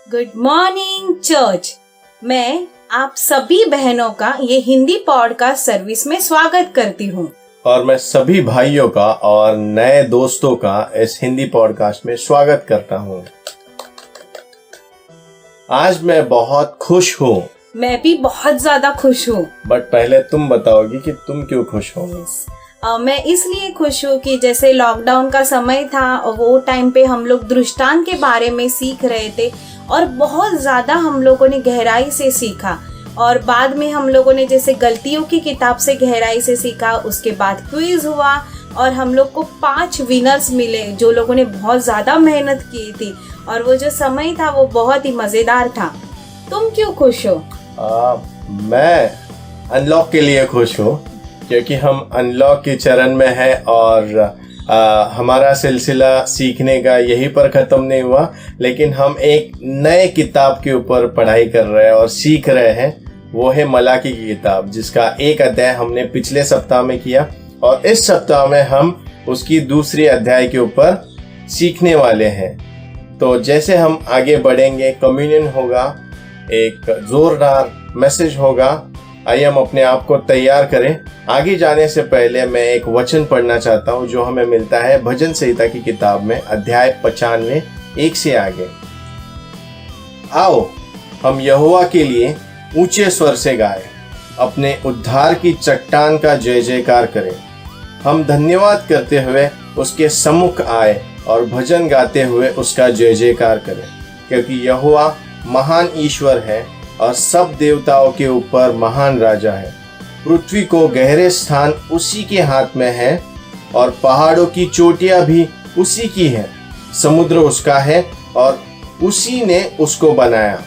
Good morning church. मैं आप सभी बहनों का ये हिंदी पॉडकास्ट सर्विस में स्वागत करती हूँ और मैं सभी भाइयों का और नए दोस्तों का इस हिंदी पॉडकास्ट में स्वागत करता हूँ। आज मैं बहुत खुश हूँ। मैं भी बहुत ज्यादा खुश हूँ। बट पहले तुम बताओगी कि तुम क्यों खुश हो? मैं इसलिए खुश हूँ कि जैसे लॉकडाउन का समय था और वो टाइम पे हम लोग दृष्टांत के बारे में सीख रहे थे और बहुत ज़्यादा हम लोगों ने गहराई से सीखा। और बाद में हम लोगों ने जैसे गलतियों की किताब से गहराई से सीखा। उसके बाद क्विज हुआ और हम लोग को 5 विनर्स मिले जो लोगों ने बहुत ज़्यादा मेहनत की थी। और वो जो समय था वो बहुत ही मज़ेदार था। तुम क्यों खुश हो? मैं अनलॉक के लिए खुश हूँ क्योंकि हम अनलॉक के चरण में हैं और हमारा सिलसिला सीखने का यहीं पर ख़त्म नहीं हुआ, लेकिन हम एक नए किताब के ऊपर पढ़ाई कर रहे हैं और सीख रहे हैं। वो है मलाकी की किताब, जिसका एक अध्याय हमने पिछले सप्ताह में किया और इस सप्ताह में हम उसकी दूसरी अध्याय के ऊपर सीखने वाले हैं। तो जैसे हम आगे बढ़ेंगे, कम्युनियन होगा, एक ज़ोरदार मैसेज होगा। आइए हम अपने आप को तैयार करें। आगे जाने से पहले मैं एक वचन पढ़ना चाहता हूँ जो हमें मिलता है भजन संहिता की किताब में, अध्याय 95 1 से आगे। आओ हम यहोवा के लिए ऊंचे स्वर से गाएं, अपने उद्धार की चट्टान का जय जयकार करें। हम धन्यवाद करते हुए उसके सम्मुख आए और भजन गाते हुए उसका जय जयकार करें, क्योंकि यहोवा महान ईश्वर है और सब देवताओं के ऊपर महान राजा है। पृथ्वी को गहरे स्थान उसी के हाथ में है और पहाड़ों की चोटियां भी उसी की है। समुद्र उसका है और उसी ने उसको बनाया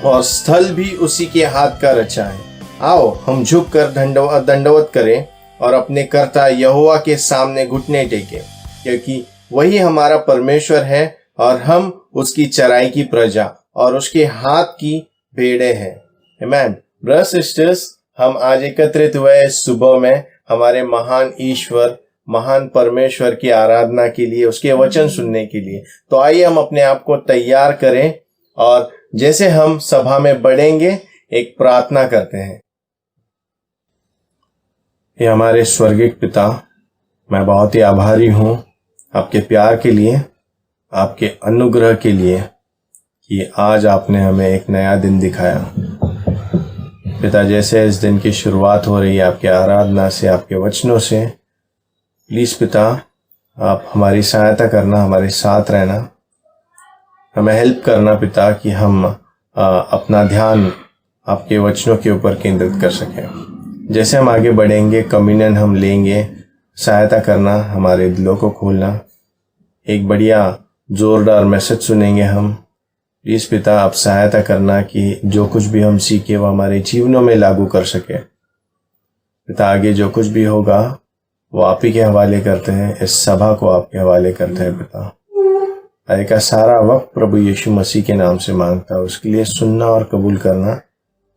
और स्थल भी उसी के हाथ का रचा है। आओ हम झुककर दंडवत करें और अपने कर्ता यहोवा के सामने घुटने टेकें, क्योंकि वही हमारा परमेश्वर है और हम उसकी चराई की प्रजा और उसके हाथ की भेड़े हैं। आमीन। ब्रदर्स सिस्टर्स, हम आज एकत्रित हुए इस सुबह में हमारे महान ईश्वर, महान परमेश्वर की आराधना के लिए, उसके वचन सुनने के लिए। तो आइए हम अपने आप को तैयार करें और जैसे हम सभा में बढ़ेंगे एक प्रार्थना करते हैं। ये हमारे स्वर्गीय पिता, मैं बहुत ही आभारी हूँ आपके प्यार के लिए, आपके अनुग्रह के लिए कि आज आपने हमें एक नया दिन दिखाया। पिता, जैसे इस दिन की शुरुआत हो रही है आपके आराधना से, आपके वचनों से, प्लीज़ पिता आप हमारी सहायता करना, हमारे साथ रहना, हमें हेल्प करना पिता कि हम अपना ध्यान आपके वचनों के ऊपर केंद्रित कर सकें। जैसे हम आगे बढ़ेंगे, कम्युनियन हम लेंगे, सहायता करना, हमारे दिलों को खोलना, एक बढ़िया ज़ोरदार मैसेज सुनेंगे हम। प्लीज़ पिता आप सहायता करना कि जो कुछ भी हम सीखे वो हमारे जीवनों में लागू कर सके। पिता आगे जो कुछ भी होगा वो आप ही के हवाले करते हैं, इस सभा को आपके हवाले करते हैं पिता। आगे का सारा वक्त प्रभु यीशु मसीह के नाम से मांगता है, उसके लिए सुनना और कबूल करना।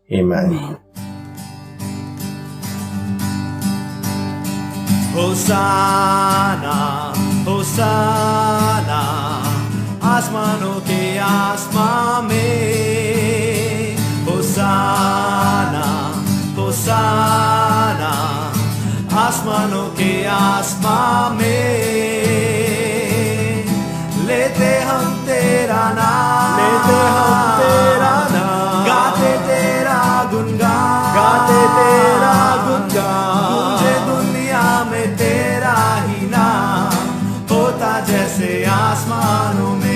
आमीन। होसाना होसाना आसमानों के आसमां में, होसाना होसाना आसमानों के आसमां में। लेते हम तेरा नाम, लेते हम तेरा नाम, गाते तेरा गुनगान, गाते तेरा गुनगान। तुझे दुनिया में तेरा ही नाम होता जैसे आसमानों में।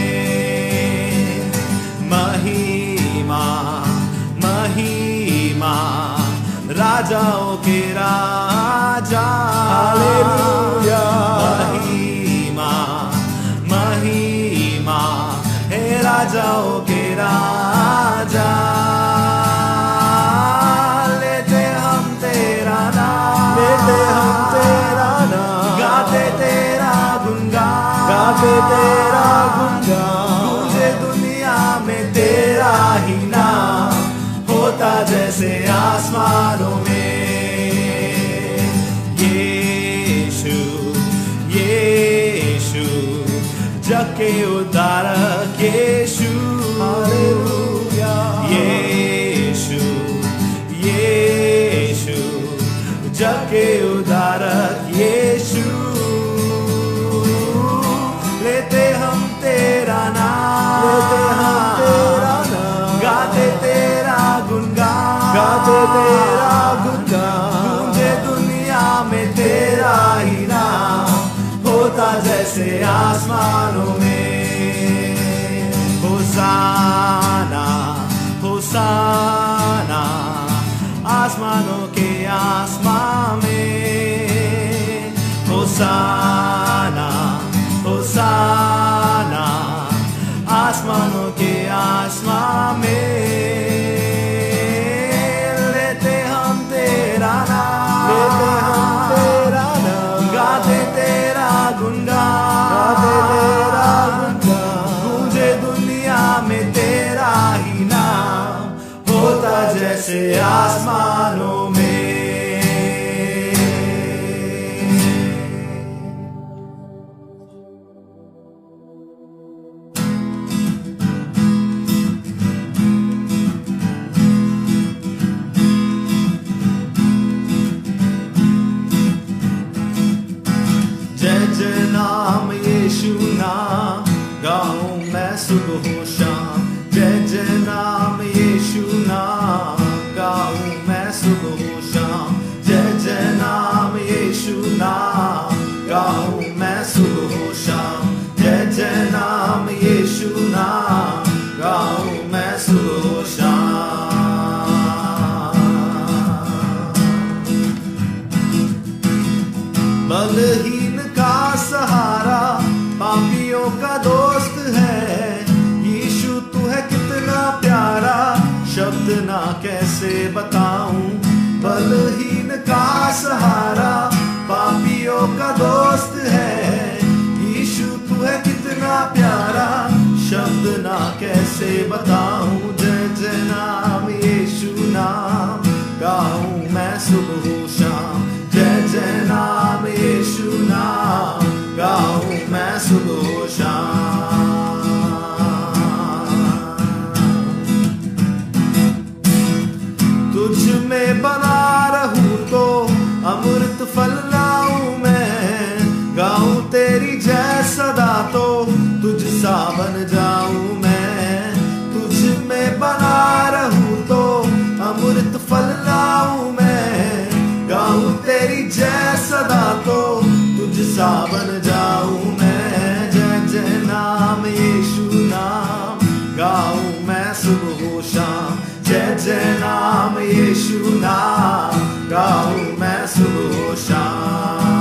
महिमा महिमा राजाओं के राजा, हालेलुया। महिमा महिमा हे राजाओं के राजा। लेते हम तेरा नाम, लेते हम तेरा नाम, गाते तेरा गुनगान, गाते तेरा गुनगान। तुझे दुनिया में तेरा ही नाम होता जैसे आसमानों में। यीशु यीशु जग के उद्धारक यीशु, जग के उद्धारक यीशु, लेते हम तेरा नाम, लेते हम तेरा नाम, गाते तेरा गुणगान, गाते तेरा गुणगान, गूंजे दुनिया में तेरा ही नाम, होता जैसे आसमानों में। होसाना होसाना आसमानों के आसमां में, होसाना होसाना आसमानों के आसमां में। लेते हम तेरा नाम, लेते हम तेरा नाम, गाते तेरा गुणगान, गाते तेरा गुणगान, गूंजे दुनिया में तेरा ही नाम, होता जैसे आसमानों में। जय जय नाम यीशु नाम, गाऊं मैं सुबह हो शाम। जय जय नाम यीशु नाम, गाऊं मैं सुबह हो शाम। जय जय नाम यीशु नाम, गाऊं मैं सुबह हो शाम। जय जय नाम यीशु नाम, गाऊं मैं सुबह हो शाम। बलहीन का सहारा, पापियों का दोस्त है यीशु, तू है कितना प्यारा, शब्द ना कैसे बताऊं। बलहीन का सहारा, पापियों का दोस्त है यीशु, तू है कितना प्यारा, शब्द ना कैसे बताऊं। जय जय नाम यीशु नाम, गाऊं मैं सुबह हो शाम। जय जय नाम यीशु नाम, गाऊं मैं सुबह हो शाम। तुझ में बना रहूं तो अमृत फल लाऊं मैं, गाऊं तेरी जय सदा तो तुझ सा बन जाऊं मैं। तुझ में बना रहूं तो अमृत फल लाऊं मैं, गाऊं तेरी जय सदा तो तुझ सा बन जाऊं मैं। जय जय नाम यीशु नाम, गाऊं मैं सुबह हो शाम। जय जय नाम यीशु नाम, गाऊं मैं सुबह हो शाम।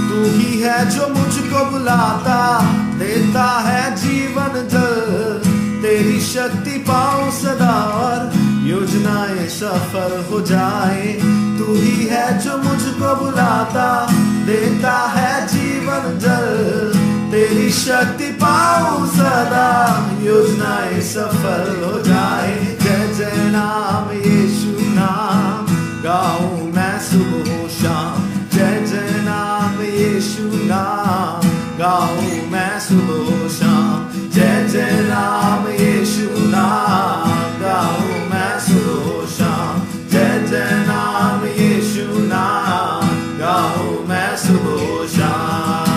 तू ही है जो मुझको बुलाता, देता है जीवन जल, तेरी शक्ति पाऊं सदा और योजनाएं सफल हो जाए। तू ही है जो मुझको बुलाता, देता है जीवन जल, तेरी शक्ति पाऊं सदा, योजनाएं सफल हो जाए। जय जय नाम यीशु नाम, गाऊं मैं सुबह हो शाम। जय जय नाम यीशु नाम, गाऊं मैं सुबह हो शाम। जय जय नाम यीशु नाम, गाऊं मैं सुबह हो शाम। जय जय नाम यीशु नाम, गाऊं मैं सुबह हो शाम।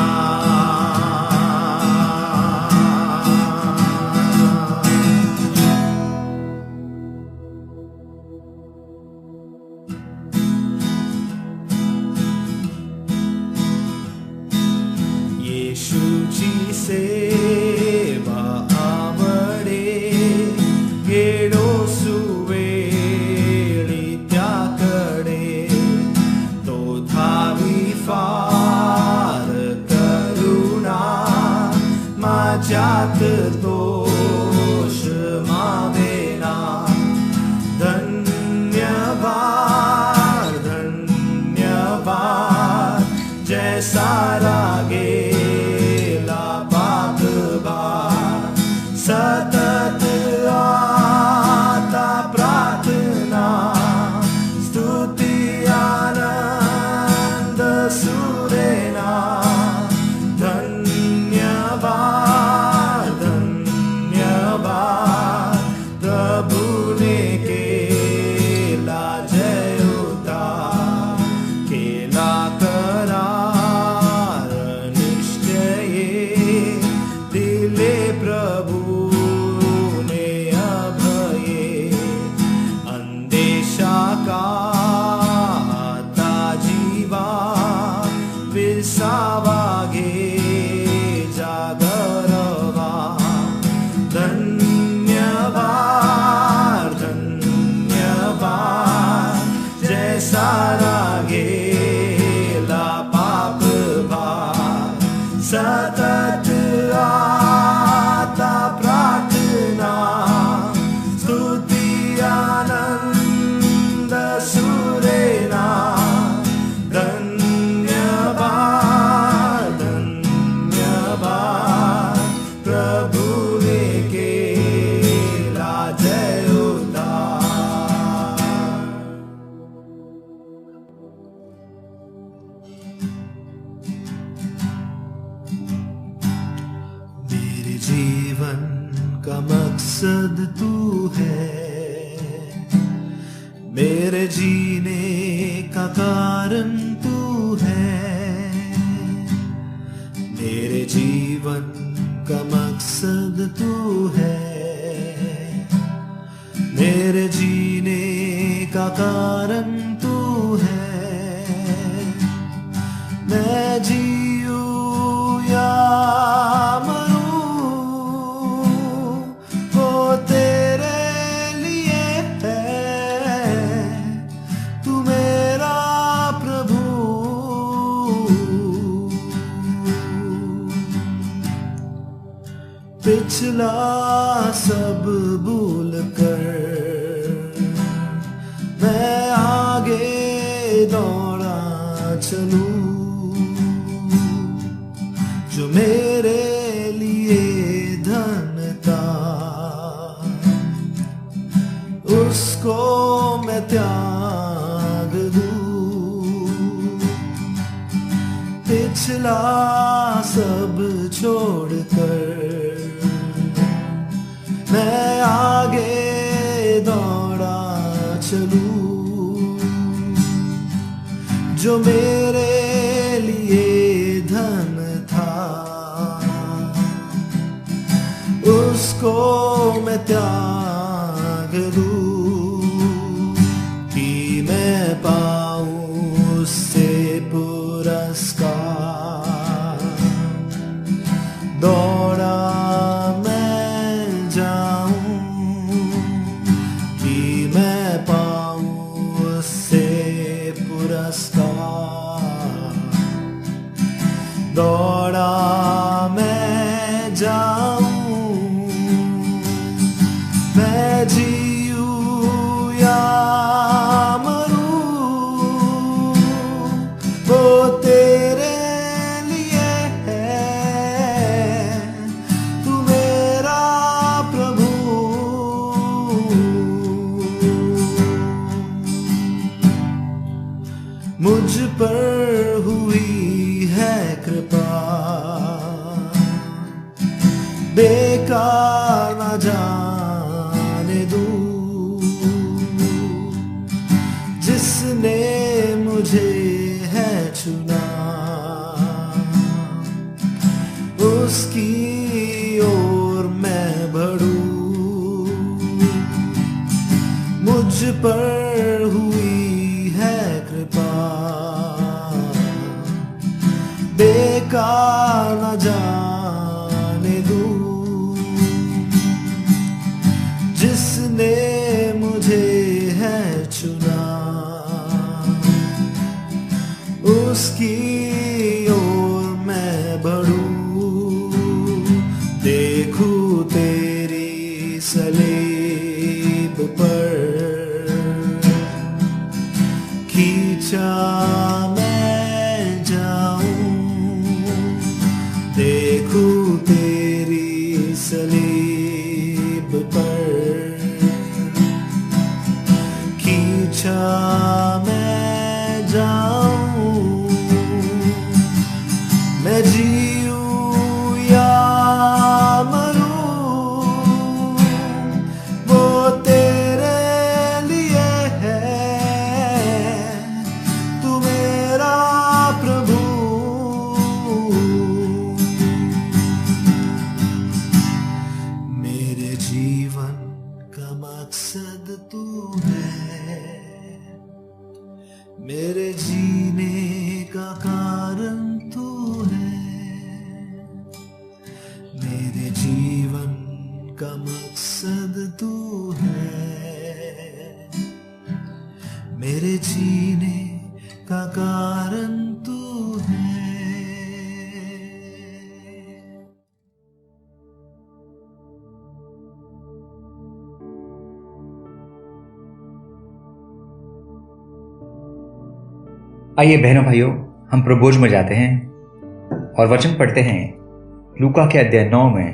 मकसद तू है, मेरे जीने का कारण तू है, मेरे जीवन का मकसद तू है, मेरे जीने का कारण तू है। मैं जीऊं या मरूं वो तेरे लिए है, तू मेरा प्रभु। पिछला सब भूल कर मैं आगे दौड़ा चलूं, जो मेरे लिए धन था उसको मैं त्याग दूं, पिछला सब छोड़कर मैं आगे दौड़ा चलूं, जो मेरे लिए धन था उसको मैं त्याग दूं, कि मैं पाऊं उससे पुरस्कार। दौड़ा मैं जाऊं कि मैं पाऊं उससे पुरस्कार। दौड़ा मैं जाऊं, मैं जीऊं या मरूं वो तेरे लिए है, तू मेरा प्रभु। मुझ पर हुई है कृपा, बेकार न जाने दूं, जिसने मुझे है चुना उसकी ओर मैं बढ़ूं। मुझ पर हुई है कृपा, बेकार न जाने दूं, जिसने मुझे है चुना उसकी ओर मैं बढ़ूं। देखूं तेरी सलीब पर खींचा मैं जाऊं, देखूं तेरी सलीब पर खींचा मैं जाऊं, मैं जीऊं या मरूं वो तेरे लिए है, तू मेरा प्रभु। मेरे जीवन का मकसद तू है, मेरे जीने का कारण तू है, मेरे जीवन का मकसद तू है, मेरे जीने का कारण तू है। आइए बहनों भाइयों, हम प्रभोज में जाते हैं और वचन पढ़ते हैं लूका के अध्याय 9 में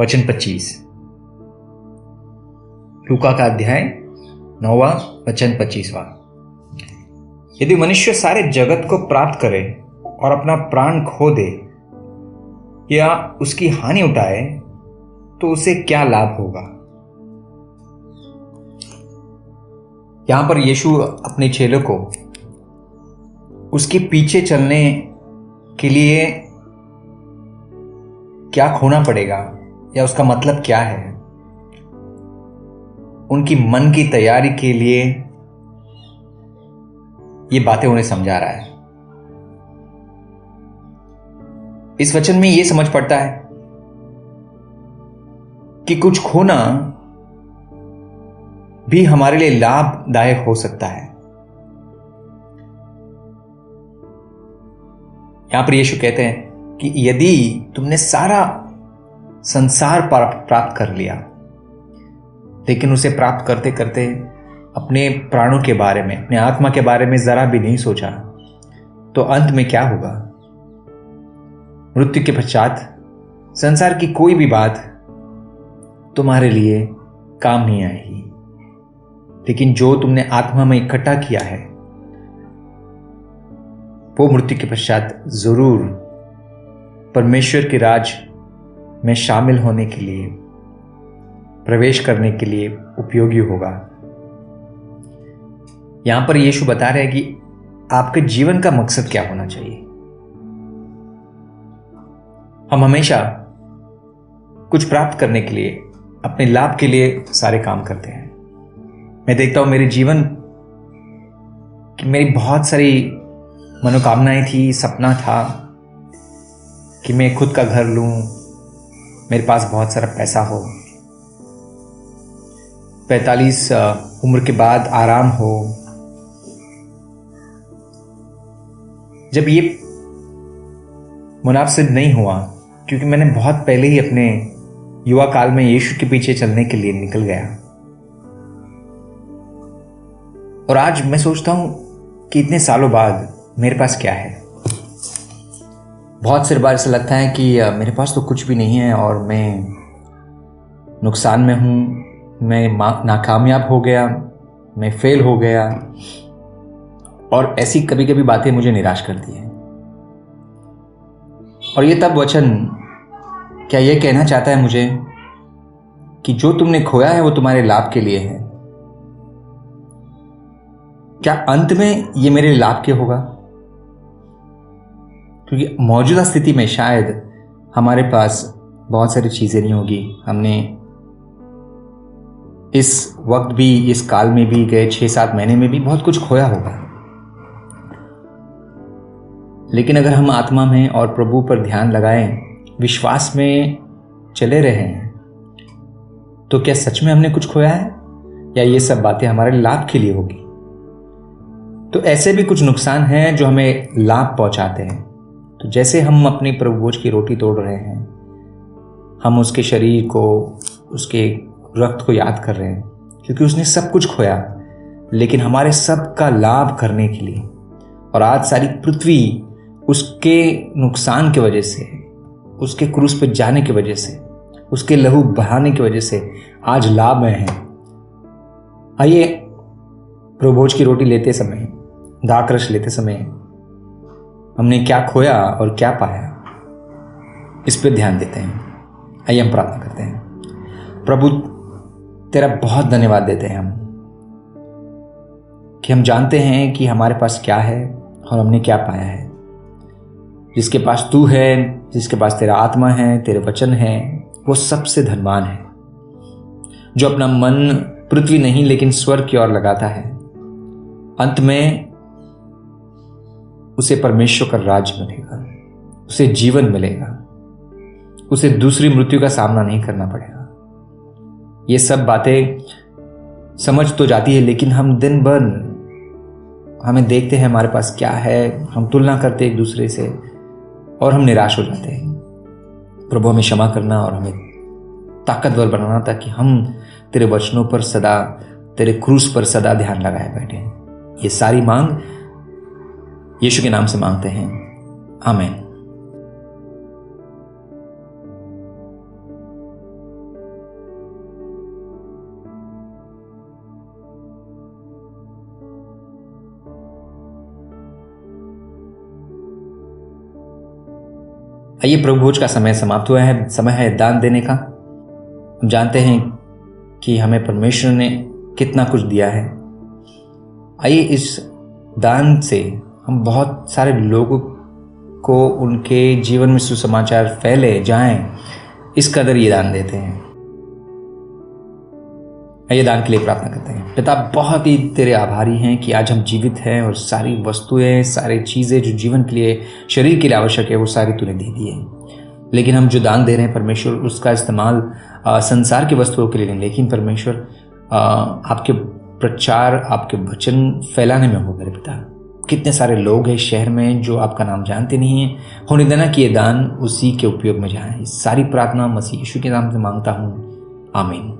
वचन 25। लूका का अध्याय 9वां वचन 25वां। यदि मनुष्य सारे जगत को प्राप्त करे और अपना प्राण खो दे या उसकी हानि उठाए तो उसे क्या लाभ होगा। यहां पर यीशु अपने चेलों को उसके पीछे चलने के लिए क्या खोना पड़ेगा या उसका मतलब क्या है, उनकी मन की तैयारी के लिए ये बातें उन्हें समझा रहा है। इस वचन में यह समझ पड़ता है कि कुछ खोना भी हमारे लिए लाभदायक हो सकता है। यहां पर यीशु कहते हैं कि यदि तुमने सारा संसार प्राप्त कर लिया, लेकिन उसे प्राप्त करते करते अपने प्राणों के बारे में, अपने आत्मा के बारे में जरा भी नहीं सोचा, तो अंत में क्या होगा। मृत्यु के पश्चात संसार की कोई भी बात तुम्हारे लिए काम नहीं आएगी, लेकिन जो तुमने आत्मा में इकट्ठा किया है वो मृत्यु के पश्चात जरूर परमेश्वर के राज में शामिल होने के लिए, प्रवेश करने के लिए उपयोगी होगा। यहां पर यीशु बता रहे हैं कि आपके जीवन का मकसद क्या होना चाहिए। हम हमेशा कुछ प्राप्त करने के लिए, अपने लाभ के लिए सारे काम करते हैं। मैं देखता हूं मेरे जीवन कि मेरी बहुत सारी मनोकामनाएं थी, सपना था कि मैं खुद का घर लूं, मेरे पास बहुत सारा पैसा हो, 45 उम्र के बाद आराम हो। जब ये मुनासिब नहीं हुआ, क्योंकि मैंने बहुत पहले ही अपने युवा काल में यीशु के पीछे चलने के लिए निकल गया, और आज मैं सोचता हूं कि इतने सालों बाद मेरे पास क्या है। बहुत से बार ऐसा लगता है कि मेरे पास तो कुछ भी नहीं है और मैं नुकसान में हूं, मैं नाकामयाब हो गया, मैं फेल हो गया, और ऐसी कभी कभी बातें मुझे निराश करती हैं। और ये तब वचन क्या ये कहना चाहता है मुझे कि जो तुमने खोया है वो तुम्हारे लाभ के लिए है। क्या अंत में ये मेरे लाभ के होगा? क्योंकि मौजूदा स्थिति में शायद हमारे पास बहुत सारी चीजें नहीं होगी। हमने इस वक्त भी, इस काल में भी, गए 6-7 महीने में भी बहुत कुछ खोया होगा। लेकिन अगर हम आत्मा में और प्रभु पर ध्यान लगाएं, विश्वास में चले रहे हैं, तो क्या सच में हमने कुछ खोया है, या ये सब बातें हमारे लाभ के लिए होगी? तो ऐसे भी कुछ नुकसान हैं जो हमें लाभ पहुंचाते हैं। तो जैसे हम अपनी प्रभु भोज की रोटी तोड़ रहे हैं, हम उसके शरीर को, उसके रक्त को याद कर रहे हैं, क्योंकि उसने सब कुछ खोया, लेकिन हमारे सब का लाभ करने के लिए। और आज सारी पृथ्वी उसके नुकसान की वजह से, उसके क्रूस पर जाने की वजह से, उसके लहू बहाने की वजह से आज लाभ में है। आइए प्रभु भोज की रोटी लेते समय, दाखरस लेते समय हमने क्या खोया और क्या पाया, इस पर ध्यान देते हैं। आइए हम प्रार्थना करते हैं। प्रभु तेरा बहुत धन्यवाद देते हैं हम, कि हम जानते हैं कि हमारे पास क्या है और हमने क्या पाया है। जिसके पास तू है, जिसके पास तेरा आत्मा है, तेरे वचन है, वो सबसे धनवान है। जो अपना मन पृथ्वी नहीं लेकिन स्वर्ग की ओर लगाता है, अंत में उसे परमेश्वर का राज मिलेगा, उसे जीवन मिलेगा, उसे दूसरी मृत्यु का सामना नहीं करना पड़ेगा। ये सब बातें समझ तो जाती है, लेकिन हम दिन भर हमें देखते हैं हमारे पास क्या है, हम तुलना करते एक दूसरे से और हम निराश हो जाते हैं। प्रभु हमें क्षमा करना और हमें ताकतवर बनाना, ताकि हम तेरे वचनों पर सदा, तेरे क्रूस पर सदा ध्यान लगाए बैठे हैं। ये सारी मांग यीशु के नाम से मांगते हैं, आमीन। आइए प्रभु भोज का समय समाप्त हुआ है। समय है दान देने का। हम जानते हैं कि हमें परमेश्वर ने कितना कुछ दिया है। आइए इस दान से हम बहुत सारे लोगों को उनके जीवन में सुसमाचार फैले जाएं, इस कदर ये दान देते हैं। आइए दान के लिए प्रार्थना करते हैं। पिता, बहुत ही तेरे आभारी हैं कि आज हम जीवित हैं और सारी वस्तुएं, सारी चीज़ें जो जीवन के लिए, शरीर के लिए आवश्यक है, वो सारी तूने दे दी है। लेकिन हम जो दान दे रहे हैं परमेश्वर, उसका इस्तेमाल संसार की वस्तुओं के लिए नहीं, लेकिन परमेश्वर आपके प्रचार, आपके वचन फैलाने में हो मेरे पिता। कितने सारे लोग हैं शहर में जो आपका नाम जानते नहीं हैं। होने देना कि ये दान उसी के उपयोग में जाए। सारी प्रार्थना मसीह यीशु के नाम से मांगता हूँ, आमीन।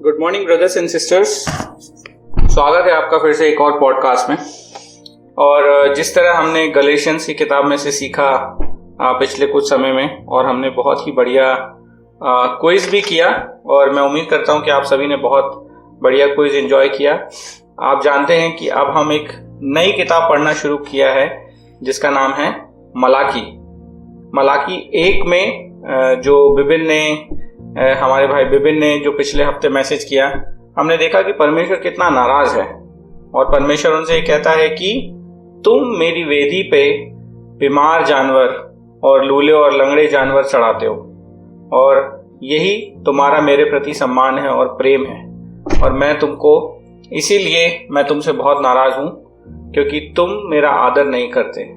Good morning brothers and sisters, स्वागत है आपका फिर से एक और पॉडकास्ट में। और जिस तरह हमने गलेशियंस की किताब में से सीखा पिछले कुछ समय में, और हमने बहुत ही बढ़िया क्विज भी किया, और मैं उम्मीद करता हूं कि आप सभी ने बहुत बढ़िया क्विज एंजॉय किया। आप जानते हैं कि अब हम एक नई किताब पढ़ना शुरू किया है जिसका नाम है मलाकी। मलाकी 1 में जो बिबिन ने, हमारे भाई बिबिन ने जो पिछले हफ्ते मैसेज किया, हमने देखा कि परमेश्वर कितना नाराज है। और परमेश्वर उनसे कहता है कि तुम मेरी वेदी पे बीमार जानवर और लूले और लंगड़े जानवर चढ़ाते हो, और यही तुम्हारा मेरे प्रति सम्मान है और प्रेम है। और मैं तुमको, इसीलिए मैं तुमसे बहुत नाराज हूं, क्योंकि तुम मेरा आदर नहीं करते।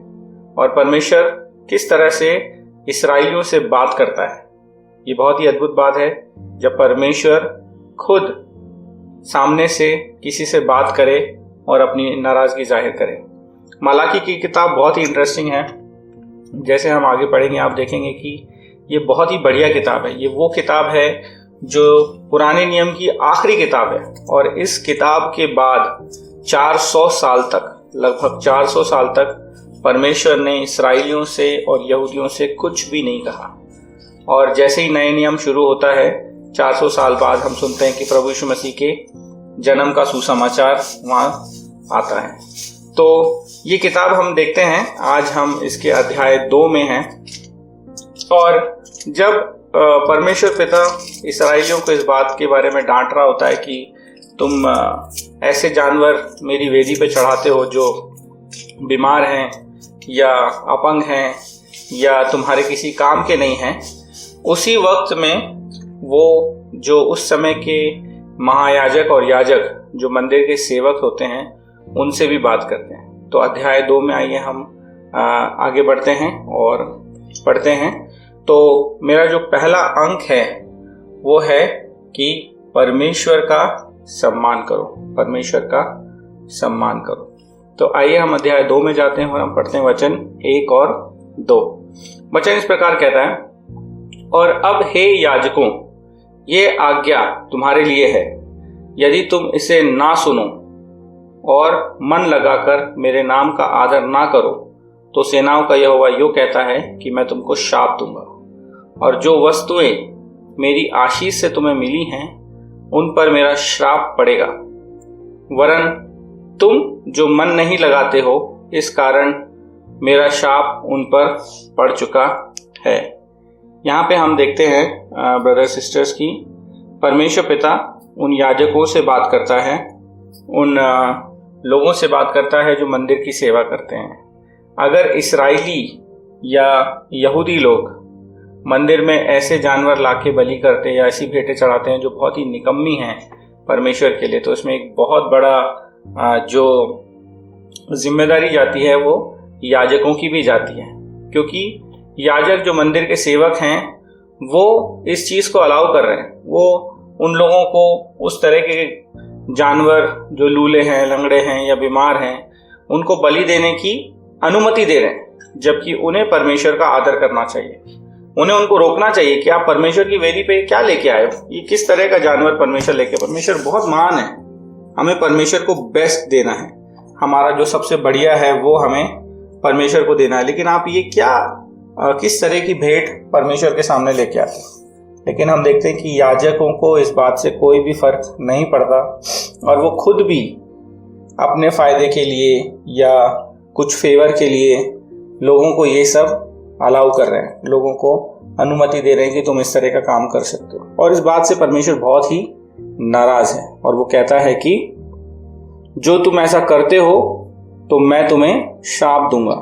और परमेश्वर किस तरह से इस्राएलियों से बात करता है, ये बहुत ही अद्भुत बात है जब परमेश्वर खुद सामने से किसी से बात करे और अपनी नाराजगी जाहिर करे। मलाकी की किताब बहुत ही इंटरेस्टिंग है। जैसे हम आगे पढ़ेंगे आप देखेंगे कि ये बहुत ही बढ़िया किताब है। ये वो किताब है जो पुराने नियम की आखिरी किताब है, और इस किताब के बाद 400 साल तक, लगभग 400 साल तक परमेश्वर ने इस्राएलियों से और यहूदियों से कुछ भी नहीं कहा। और जैसे ही नए नियम शुरू होता है, 400 साल बाद हम सुनते हैं कि प्रभु यीशु मसीह के जन्म का सुसमाचार वहाँ आता है। तो ये किताब हम देखते हैं, आज हम इसके अध्याय 2 में हैं। और जब परमेश्वर पिता इस्राएलियों को इस बात के बारे में डांट रहा होता है कि तुम ऐसे जानवर मेरी वेदी पे चढ़ाते हो जो बीमार हैं या अपंग हैं या तुम्हारे किसी काम के नहीं हैं, उसी वक्त में वो जो उस समय के महायाजक और याजक जो मंदिर के सेवक होते हैं उनसे भी बात करते हैं। तो अध्याय 2 में आइए हम आगे बढ़ते हैं और पढ़ते हैं। तो मेरा जो पहला अंक है वो है कि परमेश्वर का सम्मान करो, परमेश्वर का सम्मान करो। तो आइए हम अध्याय 2 में जाते हैं और हम पढ़ते हैं वचन 1 और 2। वचन इस प्रकार कहता है, और अब हे याजकों, ये आज्ञा तुम्हारे लिए है, यदि तुम इसे ना सुनो और मन लगाकर मेरे नाम का आदर ना करो, तो सेनाओं का यहोवा यूं कहता है कि मैं तुमको शाप दूंगा, और जो वस्तुएं मेरी आशीष से तुम्हें मिली हैं उन पर मेरा श्राप पड़ेगा। वरन तुम जो मन नहीं लगाते हो, इस कारण मेरा शाप उन पर पड़ चुका है। यहाँ पे हम देखते हैं ब्रदर सिस्टर्स की परमेश्वर पिता उन याजकों से बात करता है, उन लोगों से बात करता है जो मंदिर की सेवा करते हैं। अगर इस्राएली या यहूदी लोग मंदिर में ऐसे जानवर लाके बलि करते या ऐसी भेंटें चढ़ाते हैं जो बहुत ही निकम्मी हैं परमेश्वर के लिए, तो इसमें एक बहुत बड़ा जो जिम्मेदारी जाती है वो याजकों की भी जाती है, क्योंकि याजक जो मंदिर के सेवक हैं वो इस चीज़ को अलाउ कर रहे हैं। वो उन लोगों को उस तरह के जानवर जो लूले हैं, लंगड़े हैं या बीमार हैं, उनको बलि देने की अनुमति दे रहे हैं। जबकि उन्हें परमेश्वर का आदर करना चाहिए। उन्हें उनको रोकना चाहिए कि आप परमेश्वर की वेदी पे क्या लेके आए हो, ये किस तरह का जानवर परमेश्वर लेके। परमेश्वर बहुत महान है, हमें परमेश्वर को बेस्ट देना है, हमारा जो सबसे बढ़िया है वो हमें परमेश्वर को देना है। लेकिन आप ये क्या किस तरह की भेंट परमेश्वर के सामने लेके आते हैं। लेकिन हम देखते हैं कि याजकों को इस बात से कोई भी फर्क नहीं पड़ता और वो खुद भी अपने फायदे के लिए या कुछ फेवर के लिए लोगों को ये सब अलाउ कर रहे हैं, लोगों को अनुमति दे रहे हैं कि तुम इस तरह का काम कर सकते हो। और इस बात से परमेश्वर बहुत ही नाराज है और वो कहता है कि जो तुम ऐसा करते हो तो मैं तुम्हें श्राप दूंगा,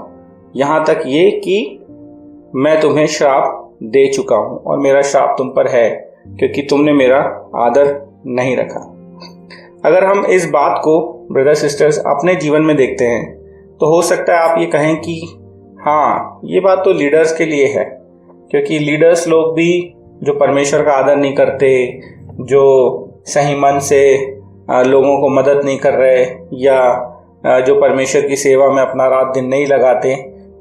यहां तक ये कि मैं तुम्हें श्राप दे चुका हूं और मेरा श्राप तुम पर है क्योंकि तुमने मेरा आदर नहीं रखा। अगर हम इस बात को ब्रदर सिस्टर्स अपने जीवन में देखते हैं तो हो सकता है आप ये कहें कि हाँ, ये बात तो लीडर्स के लिए है, क्योंकि लीडर्स लोग भी जो परमेश्वर का आदर नहीं करते, जो सही मन से लोगों को मदद नहीं कर रहे या जो परमेश्वर की सेवा में अपना रात दिन नहीं लगाते,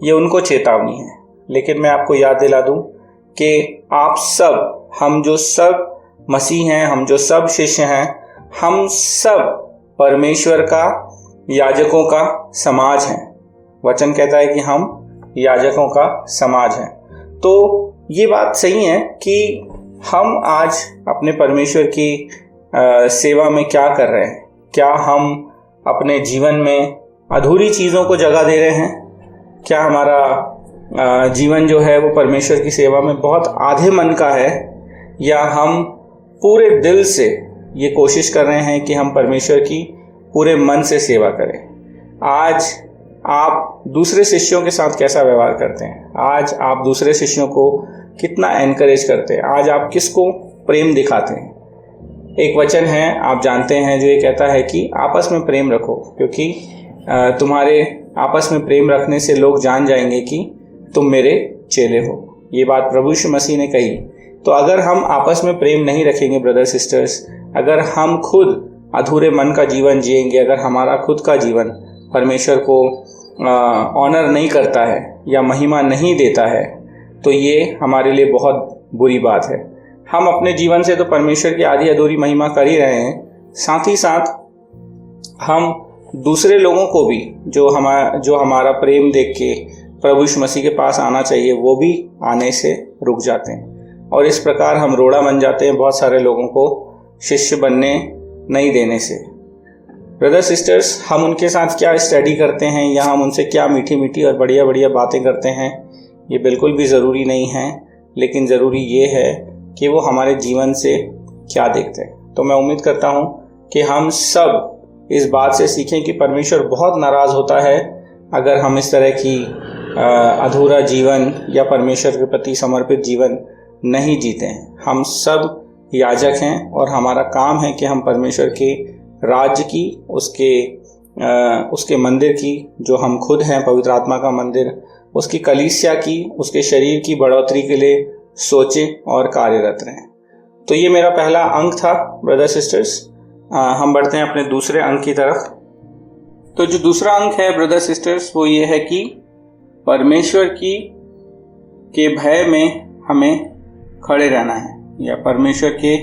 ये उनको चेतावनी है। लेकिन मैं आपको याद दिला दूं कि आप सब, हम जो सब मसीह हैं, हम जो सब शिष्य हैं, हम सब परमेश्वर का याजकों का समाज हैं। वचन कहता है कि हम याजकों का समाज हैं। तो ये बात सही है कि हम आज अपने परमेश्वर की सेवा में क्या कर रहे हैं। क्या हम अपने जीवन में अधूरी चीज़ों को जगह दे रहे हैं? क्या हमारा जीवन जो है वो परमेश्वर की सेवा में बहुत आधे मन का है, या हम पूरे दिल से ये कोशिश कर रहे हैं कि हम परमेश्वर की पूरे मन से सेवा करें? आज आप दूसरे शिष्यों के साथ कैसा व्यवहार करते हैं? आज आप दूसरे शिष्यों को कितना एनकरेज करते हैं? आज आप किसको प्रेम दिखाते हैं? एक वचन है, आप जानते हैं, जो ये कहता है कि आपस में प्रेम रखो, क्योंकि तुम्हारे आपस में प्रेम रखने से लोग जान जाएंगे कि तुम मेरे चेले हो। ये बात प्रभु यीशु मसीह ने कही। तो अगर हम आपस में प्रेम नहीं रखेंगे ब्रदर सिस्टर्स, अगर हम खुद अधूरे मन का जीवन जिएंगे, अगर हमारा खुद का जीवन परमेश्वर को ऑनर नहीं करता है या महिमा नहीं देता है, तो ये हमारे लिए बहुत बुरी बात है। हम अपने जीवन से तो परमेश्वर की आधी अधूरी महिमा कर ही रहे हैं, साथ ही साथ हम दूसरे लोगों को भी जो हमारा प्रेम देख के प्रभु यीशु मसीह के पास आना चाहिए, वो भी आने से रुक जाते हैं। और इस प्रकार हम रोड़ा बन जाते हैं बहुत सारे लोगों को शिष्य बनने नहीं देने से। ब्रदर सिस्टर्स, हम उनके साथ क्या स्टडी करते हैं या हम उनसे क्या मीठी मीठी और बढ़िया बढ़िया बातें करते हैं, ये बिल्कुल भी ज़रूरी नहीं है। लेकिन ज़रूरी ये है कि वो हमारे जीवन से क्या देखते हैं। तो मैं उम्मीद करता हूँ कि हम सब इस बात से सीखें कि परमेश्वर बहुत नाराज़ होता है अगर हम इस तरह की अधूरा जीवन या परमेश्वर के प्रति समर्पित जीवन नहीं जीते हैं। हम सब याजक हैं और हमारा काम है कि हम परमेश्वर के राज्य की, उसके मंदिर की, जो हम खुद हैं पवित्र आत्मा का मंदिर, उसकी कलीसिया की, उसके शरीर की बढ़ोतरी के लिए सोचें और कार्यरत रहें। तो ये मेरा पहला अंक था ब्रदर सिस्टर्स। हम बढ़ते हैं अपने दूसरे अंक की तरफ। तो जो दूसरा अंक है ब्रदर सिस्टर्स, वो ये है कि परमेश्वर के भय में हमें खड़े रहना है या परमेश्वर के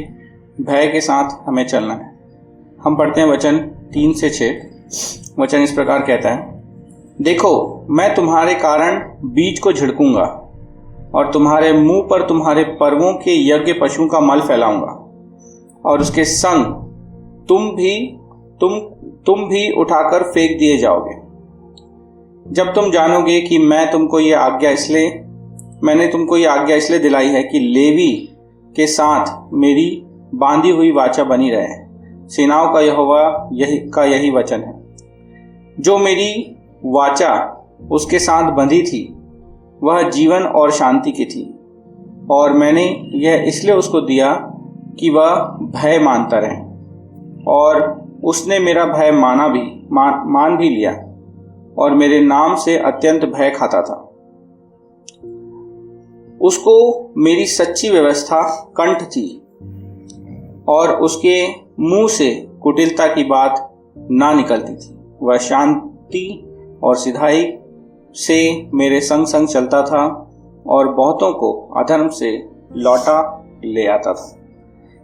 भय के साथ हमें चलना है। हम पढ़ते हैं वचन 3 से 6। वचन इस प्रकार कहता है, देखो मैं तुम्हारे कारण बीज को झिड़कूंगा और तुम्हारे मुंह पर तुम्हारे पर्वों के यज्ञ पशुओं का मल फैलाऊंगा और उसके संग तुम भी उठाकर फेंक दिए जाओगे। जब तुम जानोगे कि मैंने तुमको ये आज्ञा इसलिए दिलाई है कि लेवी के साथ मेरी बांधी हुई वाचा बनी रहे। सेनाओं का यहोवा यही वचन है। जो मेरी वाचा उसके साथ बंधी थी वह जीवन और शांति की थी, और मैंने यह इसलिए उसको दिया कि वह भय मानता रहे, और उसने मेरा भय मान भी लिया और मेरे नाम से अत्यंत भय खाता था। उसको मेरी सच्ची व्यवस्था कंठ थी और उसके मुंह से कुटिलता की बात ना निकलती थी। वह शांति और सिधाई से मेरे संग संग चलता था और बहुतों को अधर्म से लौटा ले आता था।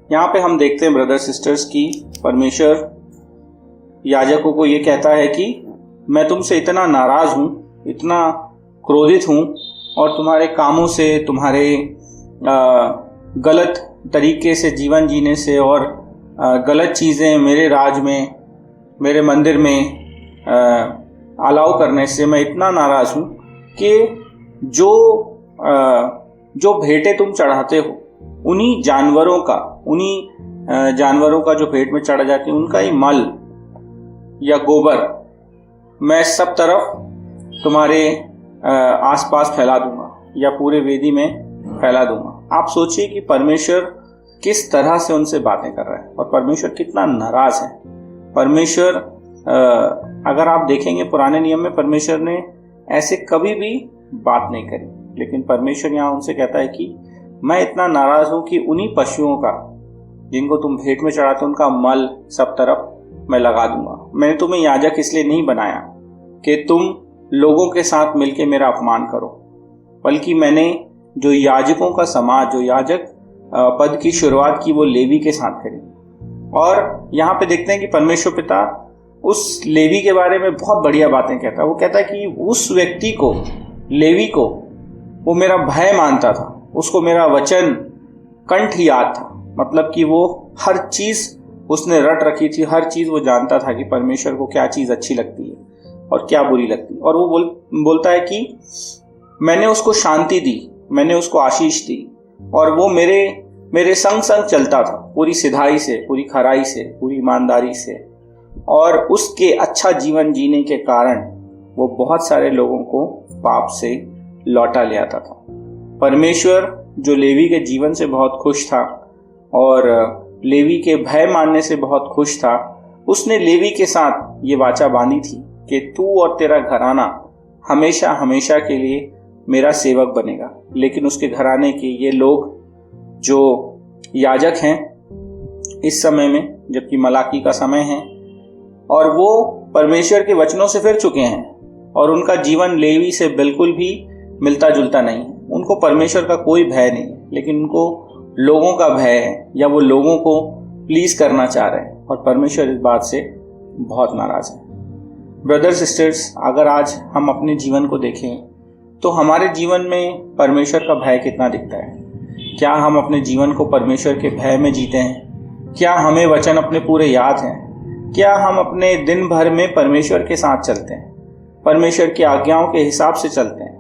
यहाँ पे हम देखते हैं ब्रदर सिस्टर्स की परमेश्वर याजकों को ये कहता है कि मैं तुमसे इतना नाराज हूँ, इतना क्रोधित हूँ और तुम्हारे कामों से, तुम्हारे गलत तरीके से जीवन जीने से और गलत चीज़ें मेरे राज में, मेरे मंदिर में अलाउ करने से मैं इतना नाराज़ हूँ कि जो भेंटें तुम चढ़ाते हो उन्हीं जानवरों का जो भेंट में चढ़ा जाती है उनका ही मल या गोबर मैं सब तरफ तुम्हारे आसपास फैला दूंगा या पूरे वेदी में फैला दूंगा। आप सोचिए कि परमेश्वर किस तरह से उनसे बातें कर रहा है और परमेश्वर कितना नाराज है। परमेश्वर अगर आप देखेंगे पुराने नियम में परमेश्वर ने ऐसे कभी भी बात नहीं करी, लेकिन परमेश्वर यहाँ उनसे कहता है कि मैं इतना नाराज हूँ कि उन्हीं पशुओं का जिनको तुम भेंट में चढ़ाते उनका मल सब तरफ मैं लगा दूंगा। मैंने तुम्हें याजक इसलिए नहीं बनाया कि तुम लोगों के साथ मिलकर मेरा अपमान करो, बल्कि मैंने जो याजकों का समाज, जो याजक पद की शुरुआत की वो लेवी के साथ करी। और यहाँ पे देखते हैं कि परमेश्वर पिता उस लेवी के बारे में बहुत बढ़िया बातें कहता है। वो कहता है कि उस व्यक्ति को, लेवी को, वो मेरा भय मानता था, उसको मेरा वचन कंठ याद था। मतलब कि वो हर चीज़ उसने रट रखी थी, हर चीज़ वो जानता था कि परमेश्वर को क्या चीज़ अच्छी लगती है और क्या बुरी लगती है। और वो बोलता है कि मैंने उसको शांति दी, मैंने उसको आशीष दी और वो मेरे संग संग चलता था, पूरी सिधाई से, पूरी खराई से, पूरी ईमानदारी से। और उसके अच्छा जीवन जीने के कारण वो बहुत सारे लोगों को पाप से लौटा ले आता था। परमेश्वर जो लेवी के जीवन से बहुत खुश था और लेवी के भय मानने से बहुत खुश था, उसने लेवी के साथ ये वाचा बांधी थी कि तू और तेरा घराना हमेशा हमेशा के लिए मेरा सेवक बनेगा। लेकिन उसके घराने के ये लोग जो याजक हैं इस समय में, जबकि मलाकी का समय है, और वो परमेश्वर के वचनों से फिर चुके हैं और उनका जीवन लेवी से बिल्कुल भी मिलता जुलता नहीं है। उनको परमेश्वर का कोई भय नहीं है, लेकिन उनको लोगों का भय है या वो लोगों को प्लीज करना चाह रहे हैं और परमेश्वर इस बात से बहुत नाराज है। ब्रदर सिस्टर्स, अगर आज हम अपने जीवन को देखें तो हमारे जीवन में परमेश्वर का भय कितना दिखता है? क्या हम अपने जीवन को परमेश्वर के भय में जीते हैं? क्या हमें वचन अपने पूरे याद हैं? क्या हम अपने दिन भर में परमेश्वर के साथ चलते हैं, परमेश्वर की आज्ञाओं के हिसाब से चलते हैं?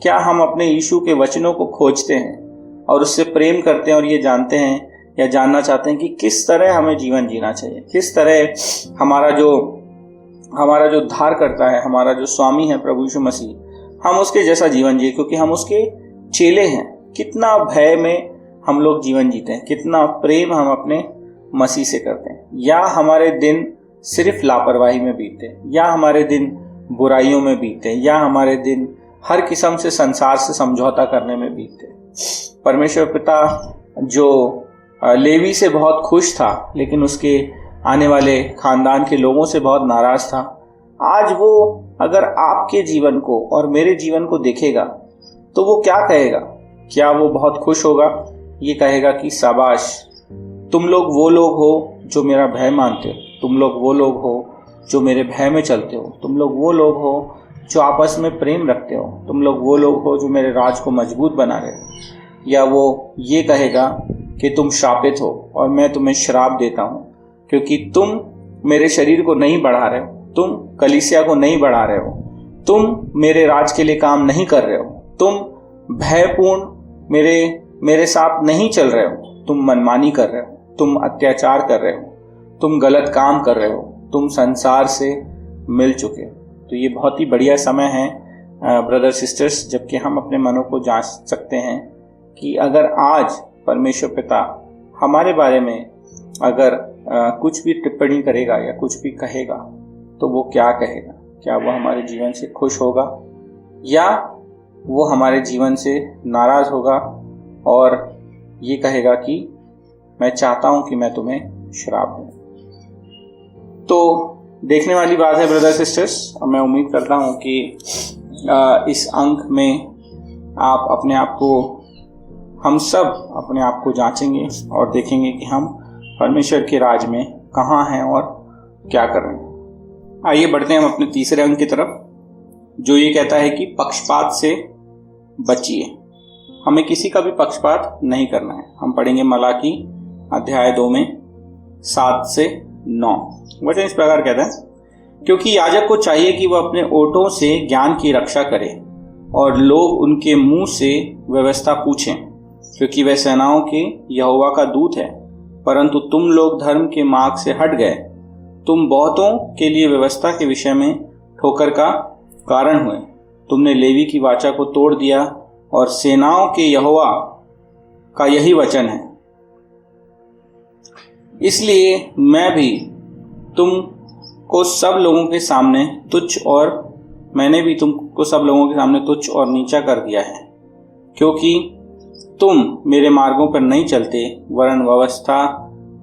क्या हम अपने यीशु के वचनों को खोजते हैं और उससे प्रेम करते हैं और ये जानते हैं या जानना चाहते हैं कि किस तरह हमें जीवन जीना चाहिए, किस तरह हमारा जो उद्धार करता है, हमारा जो स्वामी है प्रभु यीशु मसीह, हम उसके जैसा जीवन जिए, क्योंकि हम उसके चेले हैं। कितना भय में हम लोग जीवन जीते हैं, कितना प्रेम हम अपने मसीह से करते हैं, या हमारे दिन सिर्फ लापरवाही में बीतते हैं, या हमारे दिन बुराइयों में बीतते हैं, या हमारे दिन हर किस्म से संसार से समझौता करने में बीतते हैं। परमेश्वर पिता जो लेवी से बहुत खुश था लेकिन उसके आने वाले खानदान के लोगों से बहुत नाराज था, आज वो अगर आपके जीवन को और मेरे जीवन को देखेगा तो वो क्या कहेगा? क्या वो बहुत खुश होगा? ये कहेगा कि शाबाश, तुम लोग वो लोग हो जो मेरा भय मानते हो, तुम लोग वो लोग हो जो मेरे भय में चलते हो, तुम लोग वो लोग हो जो आपस में प्रेम रखते हो, तुम लोग वो लोग हो जो मेरे राज को मजबूत बना रहे हो। या वो ये कहेगा कि तुम श्रापित हो और मैं तुम्हें श्राप देता हूँ, क्योंकि तुम मेरे शरीर को नहीं बढ़ा रहे हो, तुम कलीसिया को नहीं बढ़ा रहे हो, तुम मेरे राज के लिए काम नहीं कर रहे हो, तुम भयपूर्ण मेरे साथ नहीं चल रहे हो, तुम मनमानी कर रहे हो, तुम अत्याचार कर रहे हो, तुम गलत काम कर रहे हो, तुम संसार से मिल चुके हो। तो ये बहुत ही बढ़िया समय है ब्रदर सिस्टर्स, जबकि हम अपने मनों को जांच सकते हैं कि अगर आज परमेश्वर पिता हमारे बारे में अगर कुछ भी टिप्पणी करेगा या कुछ भी कहेगा तो वो क्या कहेगा? क्या वो हमारे जीवन से खुश होगा या वो हमारे जीवन से नाराज होगा और ये कहेगा कि मैं चाहता हूं कि मैं तुम्हें श्राप दूं? तो देखने वाली बात है ब्रदर सिस्टर्स, और मैं उम्मीद करता हूं कि इस अंक में आप अपने आप को, हम सब अपने आप को जांचेंगे और देखेंगे कि हम परमेश्वर के राज में कहाँ हैं और क्या कर रहे हैं। आइए बढ़ते हैं हम अपने तीसरे अंक की तरफ, जो ये कहता है कि पक्षपात से बचिए। हमें किसी का भी पक्षपात नहीं करना है। हम पढ़ेंगे मलाकी अध्याय 2 में 7 से 9। वचन इस प्रकार कहता है, क्योंकि याजक को चाहिए कि वह अपने ओठों से ज्ञान की रक्षा करे और लोग उनके मुंह से व्यवस्था पूछें, क्योंकि वह सेनाओं के यहोवा का दूत है। परंतु तुम लोग धर्म के मार्ग से हट गए। तुम बहुतों के लिए व्यवस्था के विषय में ठोकर का कारण हुए। तुमने लेवी की वाचा को तोड़ दिया और सेनाओं के यहोवा का यही वचन है। इसलिए मैं भी तुमको सब लोगों के सामने तुच्छ और मैंने भी तुमको सब लोगों के सामने तुच्छ और नीचा कर दिया है, क्योंकि तुम मेरे मार्गों पर नहीं चलते, वरन व्यवस्था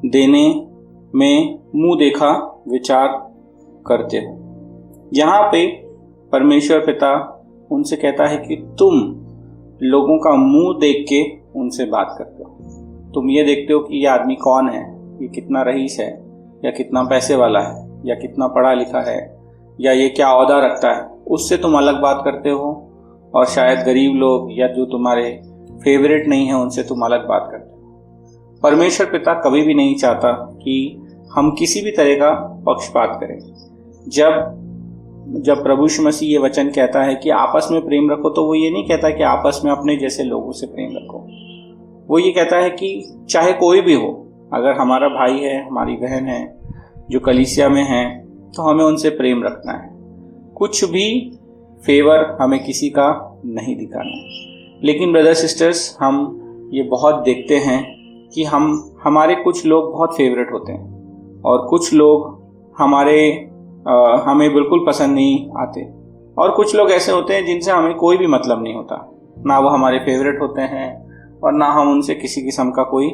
देने में मुंह देखा विचार करते हो। यहाँ पे परमेश्वर पिता उनसे कहता है कि तुम लोगों का मुंह देख के उनसे बात करते हो। तुम ये देखते हो कि ये आदमी कौन है, ये कितना रईस है, या कितना पैसे वाला है, या कितना पढ़ा लिखा है, या ये क्या ओहदा रखता है, उससे तुम अलग बात करते हो। और शायद गरीब लोग या जो तुम्हारे फेवरेट नहीं है उनसे तुम अलग बात करते हो। परमेश्वर पिता कभी भी नहीं चाहता कि हम किसी भी तरह का पक्षपात करें। जब प्रभु यीशु मसीह ये वचन कहता है कि आपस में प्रेम रखो, तो वो ये नहीं कहता कि आपस में अपने जैसे लोगों से प्रेम रखो। वो ये कहता है कि चाहे कोई भी हो, अगर हमारा भाई है, हमारी बहन है जो कलीसिया में है, तो हमें उनसे प्रेम रखना है। कुछ भी फेवर हमें किसी का नहीं दिखाना है। लेकिन ब्रदर सिस्टर्स, हम ये बहुत देखते हैं कि हमारे कुछ लोग बहुत फेवरेट होते हैं और कुछ लोग हमें बिल्कुल पसंद नहीं आते, और कुछ लोग ऐसे होते हैं जिनसे हमें कोई भी मतलब नहीं होता। ना वो हमारे फेवरेट होते हैं और ना हम उनसे किसी किस्म का कोई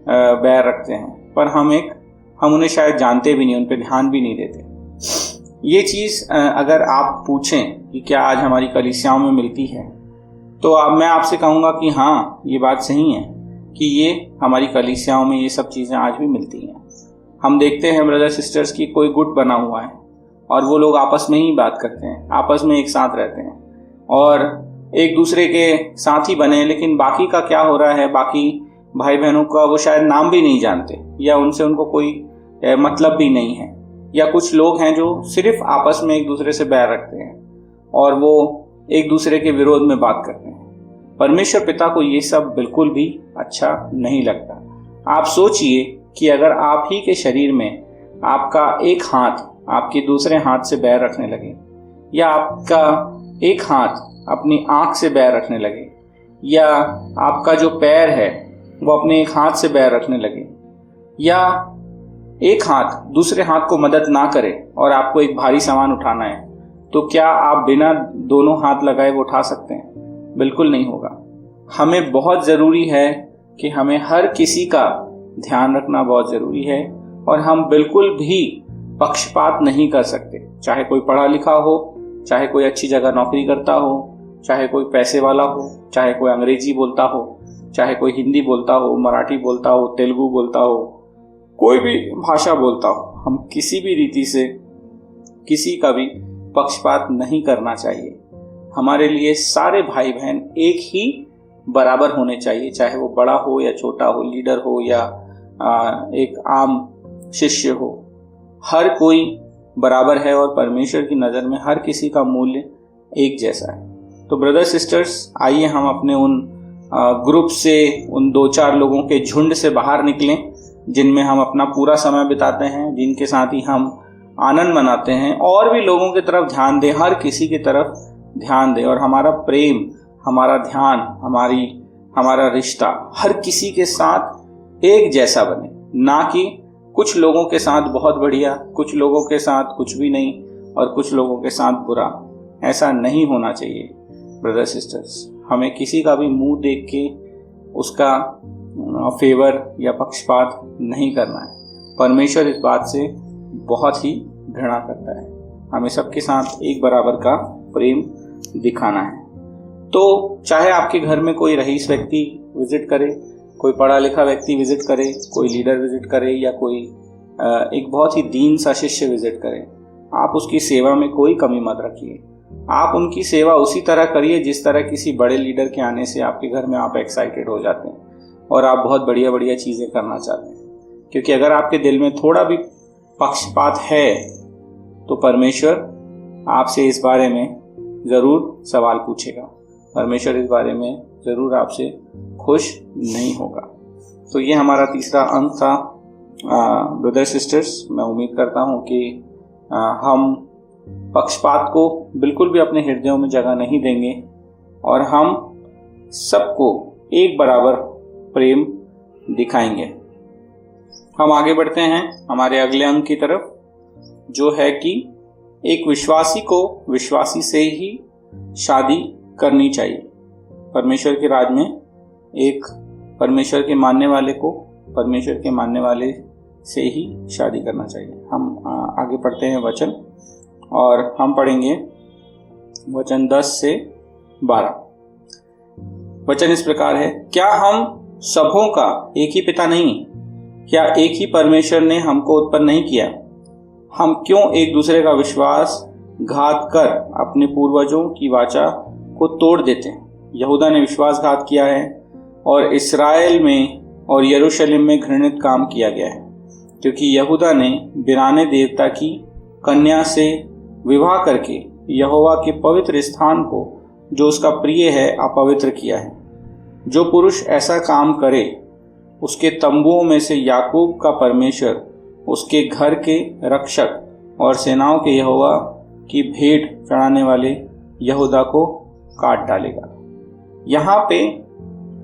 बैर रखते हैं, पर हम उन्हें शायद जानते भी नहीं, उन पर ध्यान भी नहीं देते। ये चीज़ अगर आप पूछें कि क्या आज हमारी कलीसियाओं में मिलती है, तो मैं आपसे कहूँगा कि हाँ, ये बात सही है कि ये हमारी कलीसियाओं में ये सब चीज़ें आज भी मिलती हैं। हम देखते हैं ब्रदर सिस्टर्स की कोई गुट बना हुआ है और वो लोग आपस में ही बात करते हैं, आपस में एक साथ रहते हैं और एक दूसरे के साथ ही बने, लेकिन बाकी का क्या हो रहा है, बाकी भाई बहनों का वो शायद नाम भी नहीं जानते, या उनको कोई मतलब भी नहीं है। या कुछ लोग हैं जो सिर्फ आपस में एक दूसरे से बैर रखते हैं और वो एक दूसरे के विरोध में बात करते हैं। परमेश्वर पिता को ये सब बिल्कुल भी अच्छा नहीं लगता। आप सोचिए कि अगर आप ही के शरीर में आपका एक हाथ आपके दूसरे हाथ से बैर रखने लगे, या आपका एक हाथ अपनी आंख से बैर रखने लगे, या आपका जो पैर है वो अपने एक हाथ से बैर रखने लगे, या एक हाथ दूसरे हाथ को मदद ना करे और आपको एक भारी सामान उठाना है, तो क्या आप बिना दोनों हाथ लगाए वो उठा सकते हैं? बिल्कुल नहीं होगा। हमें बहुत ज़रूरी है कि हमें हर किसी का ध्यान रखना बहुत ज़रूरी है, और हम बिल्कुल भी पक्षपात नहीं कर सकते। चाहे कोई पढ़ा लिखा हो, चाहे कोई अच्छी जगह नौकरी करता हो, चाहे कोई पैसे वाला हो, चाहे कोई अंग्रेजी बोलता हो, चाहे कोई हिंदी बोलता हो, मराठी बोलता हो, तेलुगु बोलता हो, कोई भी भाषा बोलता हो, हम किसी भी रीति से किसी का भी पक्षपात नहीं करना चाहिए। हमारे लिए सारे भाई बहन एक ही बराबर होने चाहिए, चाहे वो बड़ा हो या छोटा हो, लीडर हो या एक आम शिष्य हो। हर कोई बराबर है और परमेश्वर की नज़र में हर किसी का मूल्य एक जैसा है। तो ब्रदर सिस्टर्स, आइए हम अपने उन ग्रुप से, उन 2-4 लोगों के झुंड से बाहर निकलें जिनमें हम अपना पूरा समय बिताते हैं, जिनके साथ ही हम आनंद मनाते हैं, और भी लोगों की तरफ ध्यान दें, हर किसी की तरफ ध्यान दें, और हमारा प्रेम, हमारा ध्यान, हमारा रिश्ता हर किसी के साथ एक जैसा बने, ना कि कुछ लोगों के साथ बहुत बढ़िया, कुछ लोगों के साथ कुछ भी नहीं और कुछ लोगों के साथ बुरा। ऐसा नहीं होना चाहिए ब्रदर सिस्टर्स। हमें किसी का भी मुंह देख के उसका फेवर या पक्षपात नहीं करना है। परमेश्वर इस बात से बहुत ही घृणा करता है। हमें सबके साथ एक बराबर का प्रेम दिखाना है। तो चाहे आपके घर में कोई रईस व्यक्ति विजिट करे, कोई पढ़ा लिखा व्यक्ति विजिट करे, कोई लीडर विजिट करे, या कोई एक बहुत ही दीन सा शिष्य विजिट करे, आप उसकी सेवा में कोई कमी मत रखिए। आप उनकी सेवा उसी तरह करिए जिस तरह किसी बड़े लीडर के आने से आपके घर में आप एक्साइटेड हो जाते हैं और आप बहुत बढ़िया बढ़िया चीज़ें करना चाहते हैं। क्योंकि अगर आपके दिल में थोड़ा भी पक्षपात है तो परमेश्वर आपसे इस बारे में ज़रूर सवाल पूछेगा, परमेश्वर इस बारे में ज़रूर आपसे खुश नहीं होगा। तो ये हमारा तीसरा अंक था। ब्रदर सिस्टर्स, मैं उम्मीद करता हूँ कि हम पक्षपात को बिल्कुल भी अपने हृदयों में जगह नहीं देंगे और हम सबको एक बराबर प्रेम दिखाएंगे। हम आगे बढ़ते हैं हमारे अगले अंक की तरफ, जो है कि एक विश्वासी को विश्वासी से ही शादी करनी चाहिए। परमेश्वर के राज में एक परमेश्वर के मानने वाले को परमेश्वर के मानने वाले से ही शादी करना चाहिए। हम आगे पढ़ते हैं वचन, और हम पढ़ेंगे वचन 10 से 12। वचन इस प्रकार है, क्या हम सबों का एक ही पिता नहीं? क्या एक ही परमेश्वर ने हमको उत्पन्न नहीं किया? हम क्यों एक दूसरे का विश्वास घात कर अपने पूर्वजों की वाचा को तोड़ देते हैं? यहूदा ने विश्वासघात किया है और इस्राएल में और यरूशलेम में घृणित काम किया गया है, क्योंकि यहूदा ने बिराने देवता की कन्या से विवाह करके यहोवा के पवित्र स्थान को, जो उसका प्रिय है, अपवित्र किया है। जो पुरुष ऐसा काम करे उसके तंबुओं में से याकूब का परमेश्वर उसके घर के रक्षक और सेनाओं के यहोवा की भेंट चढ़ाने वाले यहूदा को काट डालेगा। यहाँ पे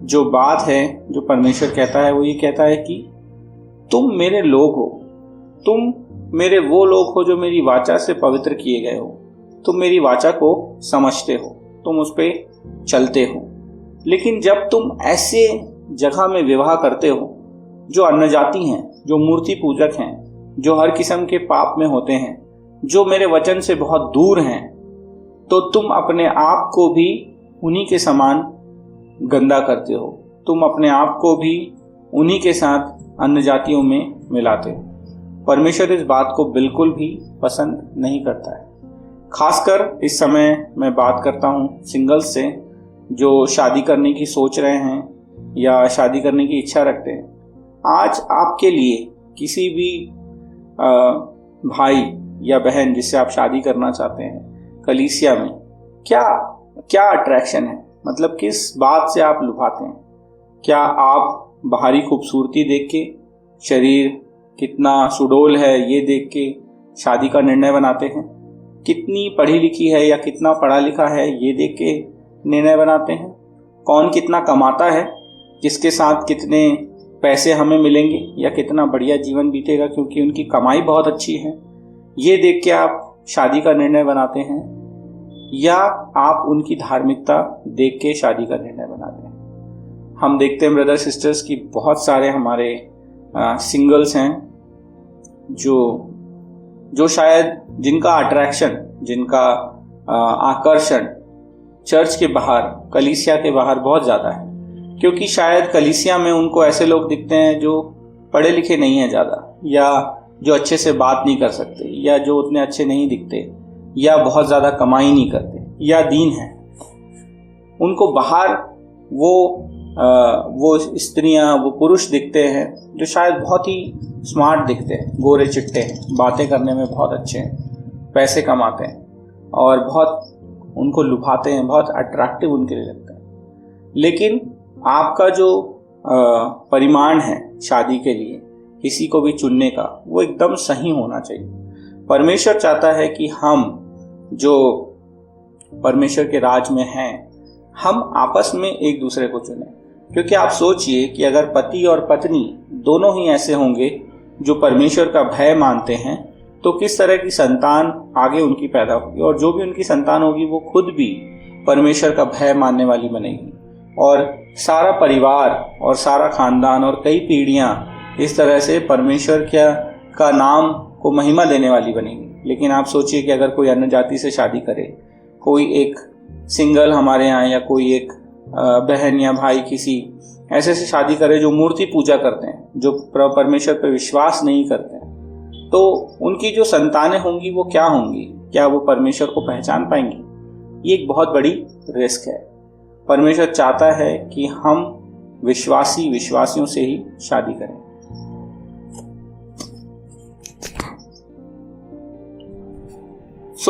जो बात है जो परमेश्वर कहता है वो ये कहता है कि तुम मेरे लोग हो, तुम मेरे वो लोग हो जो मेरी वाचा से पवित्र किए गए हो, तुम मेरी वाचा को समझते हो, तुम उस पर चलते हो। लेकिन जब तुम ऐसे जगह में विवाह करते हो जो अन्य जाति हैं, जो मूर्ति पूजक हैं, जो हर किस्म के पाप में होते हैं, जो मेरे वचन से बहुत दूर हैं, तो तुम अपने आप को भी उन्हीं के समान गंदा करते हो, तुम अपने आप को भी उन्हीं के साथ अन्य जातियों में मिलाते हो। परमेश्वर इस बात को बिल्कुल भी पसंद नहीं करता है। खासकर इस समय मैं बात करता हूँ सिंगल्स से, जो शादी करने की सोच रहे हैं या शादी करने की इच्छा रखते हैं। आज आपके लिए किसी भी भाई या बहन जिससे आप शादी करना चाहते हैं, कलीसिया में क्या अट्रैक्शन है? मतलब किस बात से आप लुभाते हैं? क्या आप बाहरी खूबसूरती देख के, शरीर कितना सुडौल है ये देख के शादी का निर्णय बनाते हैं? कितनी पढ़ी लिखी है या कितना पढ़ा लिखा है ये देख के निर्णय बनाते हैं? कौन कितना कमाता है, किसके साथ कितने पैसे हमें मिलेंगे या कितना बढ़िया जीवन बीतेगा क्योंकि उनकी कमाई बहुत अच्छी है, ये देख के आप शादी का निर्णय बनाते हैं? या आप उनकी धार्मिकता देख के शादी का निर्णय बनाते हैं? हम देखते हैं ब्रदर सिस्टर्स की बहुत सारे हमारे सिंगल्स हैं जो शायद जिनका अट्रैक्शन, जिनका आकर्षण चर्च के बाहर, कलीसिया के बाहर बहुत ज़्यादा है, क्योंकि शायद कलीसिया में उनको ऐसे लोग दिखते हैं जो पढ़े लिखे नहीं हैं ज़्यादा, या जो अच्छे से बात नहीं कर सकते, या जो उतने अच्छे नहीं दिखते, या बहुत ज़्यादा कमाई नहीं करते, या दीन है। उनको बाहर वो स्त्रियां, वो पुरुष दिखते हैं जो शायद बहुत ही स्मार्ट दिखते हैं, गोरे चिट्टे हैं, बातें करने में बहुत अच्छे हैं, पैसे कमाते हैं और बहुत उनको लुभाते हैं, बहुत अट्रैक्टिव उनके लिए लगता है। लेकिन आपका जो परिमाण है शादी के लिए किसी को भी चुनने का, वो एकदम सही होना चाहिए। परमेश्वर चाहता है कि हम जो परमेश्वर के राज में हैं, हम आपस में एक दूसरे को चुनें। क्योंकि आप सोचिए कि अगर पति और पत्नी दोनों ही ऐसे होंगे जो परमेश्वर का भय मानते हैं, तो किस तरह की संतान आगे उनकी पैदा होगी, और जो भी उनकी संतान होगी वो खुद भी परमेश्वर का भय मानने वाली बनेगी, और सारा परिवार और सारा खानदान और कई पीढ़ियां इस तरह से परमेश्वर का नाम को महिमा देने वाली बनेगी। लेकिन आप सोचिए कि अगर कोई अन्य जाति से शादी करे, कोई एक सिंगल हमारे यहाँ या कोई एक बहन या भाई किसी ऐसे से शादी करे जो मूर्ति पूजा करते हैं, जो परमेश्वर पर विश्वास नहीं करते हैं, तो उनकी जो संतानें होंगी वो क्या होंगी? क्या वो परमेश्वर को पहचान पाएंगी? ये एक बहुत बड़ी रिस्क है। परमेश्वर चाहता है कि हम विश्वासियों से ही शादी करें।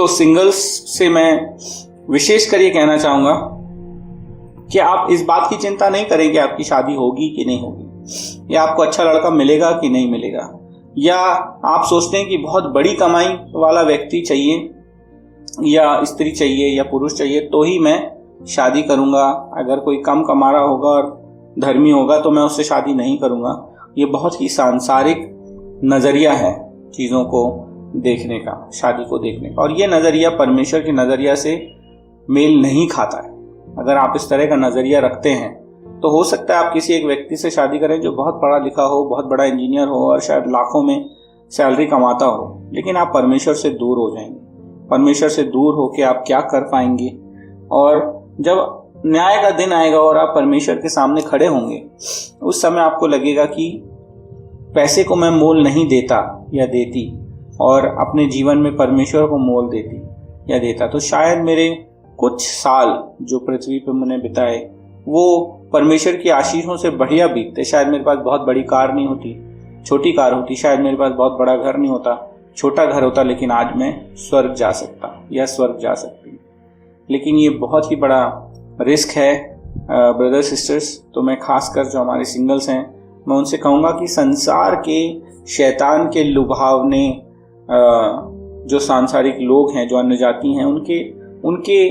सिंगल्स से मैं विशेष कर ये कहना चाहूंगा कि आप इस बात की चिंता नहीं करें कि आपकी शादी होगी कि नहीं होगी, या आपको अच्छा लड़का मिलेगा कि नहीं मिलेगा, या आप सोचते हैं कि बहुत बड़ी कमाई वाला व्यक्ति चाहिए या स्त्री चाहिए या पुरुष चाहिए तो ही मैं शादी करूंगा, अगर कोई कम कमा रहा होगा और धर्मी होगा तो मैं उससे शादी नहीं करूंगा। ये बहुत ही सांसारिक नज़रिया है चीज़ों को देखने का, शादी को देखने का, और ये नज़रिया परमेश्वर के नज़रिया से मेल नहीं खाता है। अगर आप इस तरह का नज़रिया रखते हैं तो हो सकता है आप किसी एक व्यक्ति से शादी करें जो बहुत पढ़ा लिखा हो, बहुत बड़ा इंजीनियर हो और शायद लाखों में सैलरी कमाता हो, लेकिन आप परमेश्वर से दूर हो जाएंगे। परमेश्वर से दूर होकर आप क्या कर पाएंगे? और जब न्याय का दिन आएगा और आप परमेश्वर के सामने खड़े होंगे, उस समय आपको लगेगा कि पैसे को मैं मोल नहीं देता या देती और अपने जीवन में परमेश्वर को मोल देती या देता, तो शायद मेरे कुछ साल जो पृथ्वी पर मैंने बिताए वो परमेश्वर की आशीषों से बढ़िया बीतते। शायद मेरे पास बहुत बड़ी कार नहीं होती, छोटी कार होती, शायद मेरे पास बहुत बड़ा घर नहीं होता, छोटा घर होता, लेकिन आज मैं स्वर्ग जा सकता या स्वर्ग जा सकती। लेकिन ये बहुत ही बड़ा रिस्क है ब्रदर सिस्टर्स। तो मैं खासकर जो हमारे सिंगल्स हैं, मैं उनसे कहूँगा कि संसार के शैतान के लुभावने जो सांसारिक लोग हैं, जो अन्य जाति हैं, उनके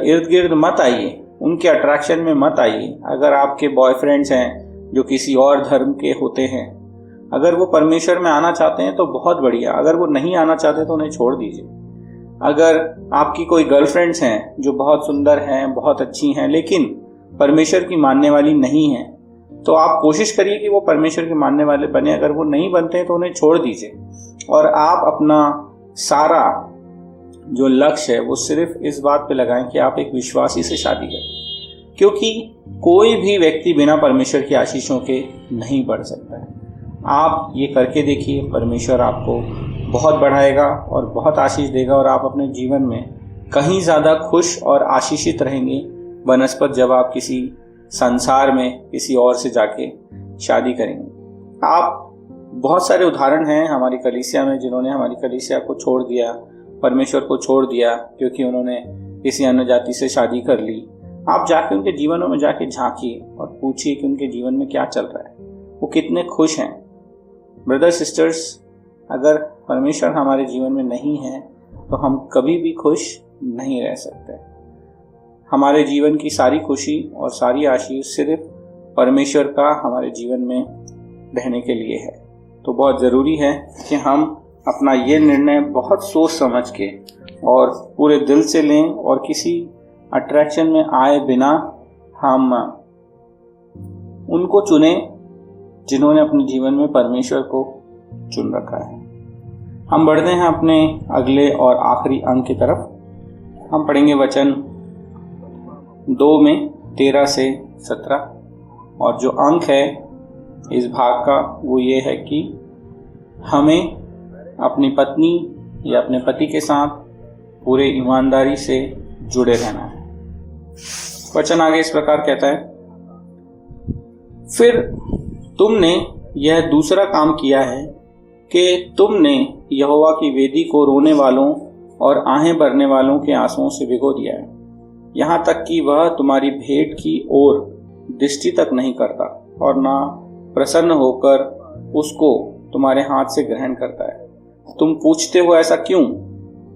इर्द गिर्द मत आइए, उनके अट्रैक्शन में मत आइए। अगर आपके बॉयफ्रेंड्स हैं जो किसी और धर्म के होते हैं, अगर वो परमेश्वर में आना चाहते हैं तो बहुत बढ़िया, अगर वो नहीं आना चाहते तो उन्हें छोड़ दीजिए। अगर आपकी कोई गर्लफ्रेंड्स हैं जो बहुत सुंदर हैं, बहुत अच्छी हैं, लेकिन परमेश्वर की मानने वाली नहीं हैं, तो आप कोशिश करिए कि वो परमेश्वर के मानने वाले बने। अगर वो नहीं बनते हैं तो उन्हें छोड़ दीजिए और आप अपना सारा जो लक्ष्य है वो सिर्फ इस बात पे लगाएं कि आप एक विश्वासी से शादी करें, क्योंकि कोई भी व्यक्ति बिना परमेश्वर की आशीषों के नहीं बढ़ सकता है। आप ये करके देखिए, परमेश्वर आपको बहुत बढ़ाएगा और बहुत आशीष देगा और आप अपने जीवन में कहीं ज़्यादा खुश और आशीषित रहेंगे बनस्पत जब आप किसी संसार में किसी और से जाके शादी करेंगे। आप बहुत सारे उदाहरण हैं हमारी कलीसिया में जिन्होंने हमारी कलीसिया को छोड़ दिया, परमेश्वर को छोड़ दिया क्योंकि उन्होंने किसी अन्य जाति से शादी कर ली। आप जाके उनके जीवनों में जाके झांकिए और पूछिए कि उनके जीवन में क्या चल रहा है, वो कितने खुश हैं। ब्रदर सिस्टर्स, अगर परमेश्वर हमारे जीवन में नहीं है तो हम कभी भी खुश नहीं रह सकते। हमारे जीवन की सारी खुशी और सारी आशीष सिर्फ परमेश्वर का हमारे जीवन में रहने के लिए है। तो बहुत ज़रूरी है कि हम अपना ये निर्णय बहुत सोच समझ के और पूरे दिल से लें और किसी अट्रैक्शन में आए बिना हम उनको चुनें जिन्होंने अपने जीवन में परमेश्वर को चुन रखा है। हम बढ़ते हैं अपने अगले और आखिरी अंक की तरफ। हम पढ़ेंगे वचन 2 में 13 से 17, और जो अंक है इस भाग का वो ये है कि हमें अपनी पत्नी या अपने पति के साथ पूरे ईमानदारी से जुड़े रहना है। वचन आगे इस प्रकार कहता है, फिर तुमने यह दूसरा काम किया है कि तुमने यहोवा की वेदी को रोने वालों और आहें भरने वालों के आंसुओं से भिगो दिया है, यहाँ तक कि वह तुम्हारी भेंट की ओर दृष्टि तक नहीं करता और ना प्रसन्न होकर उसको तुम्हारे हाथ से ग्रहण करता है। तुम पूछते हो ऐसा क्यों?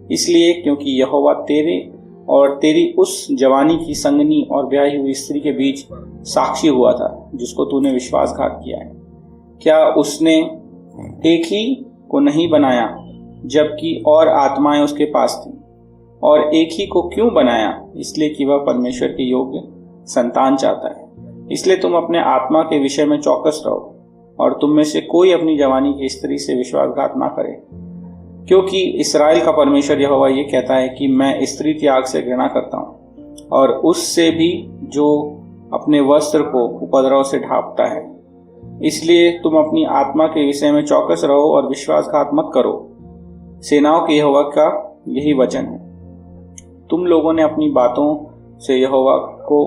इसलिए क्योंकि यहोवा तेरे और तेरी उस जवानी की संगनी और ब्याही हुई स्त्री के बीच साक्षी हुआ था जिसको तूने विश्वासघात किया है। क्या उसने एक ही को नहीं बनाया जबकि और आत्माएं उसके पास थीं? और एक ही को क्यों बनाया? इसलिए कि वह परमेश्वर के योग्य संतान चाहता है। इसलिए तुम अपने आत्मा के विषय में चौकस रहो और तुम में से कोई अपनी जवानी की स्त्री से विश्वासघात ना करे, क्योंकि इस्राएल का परमेश्वर यहोवा ये कहता है कि मैं स्त्री त्याग से घृणा करता हूँ और उससे भी जो अपने वस्त्र को उपद्रव से ढांपता है। इसलिए तुम अपनी आत्मा के विषय में चौकस रहो और विश्वासघात मत करो। सेनाओं के यहोवा का यही वचन है। तुम लोगों ने अपनी बातों से यहोवा को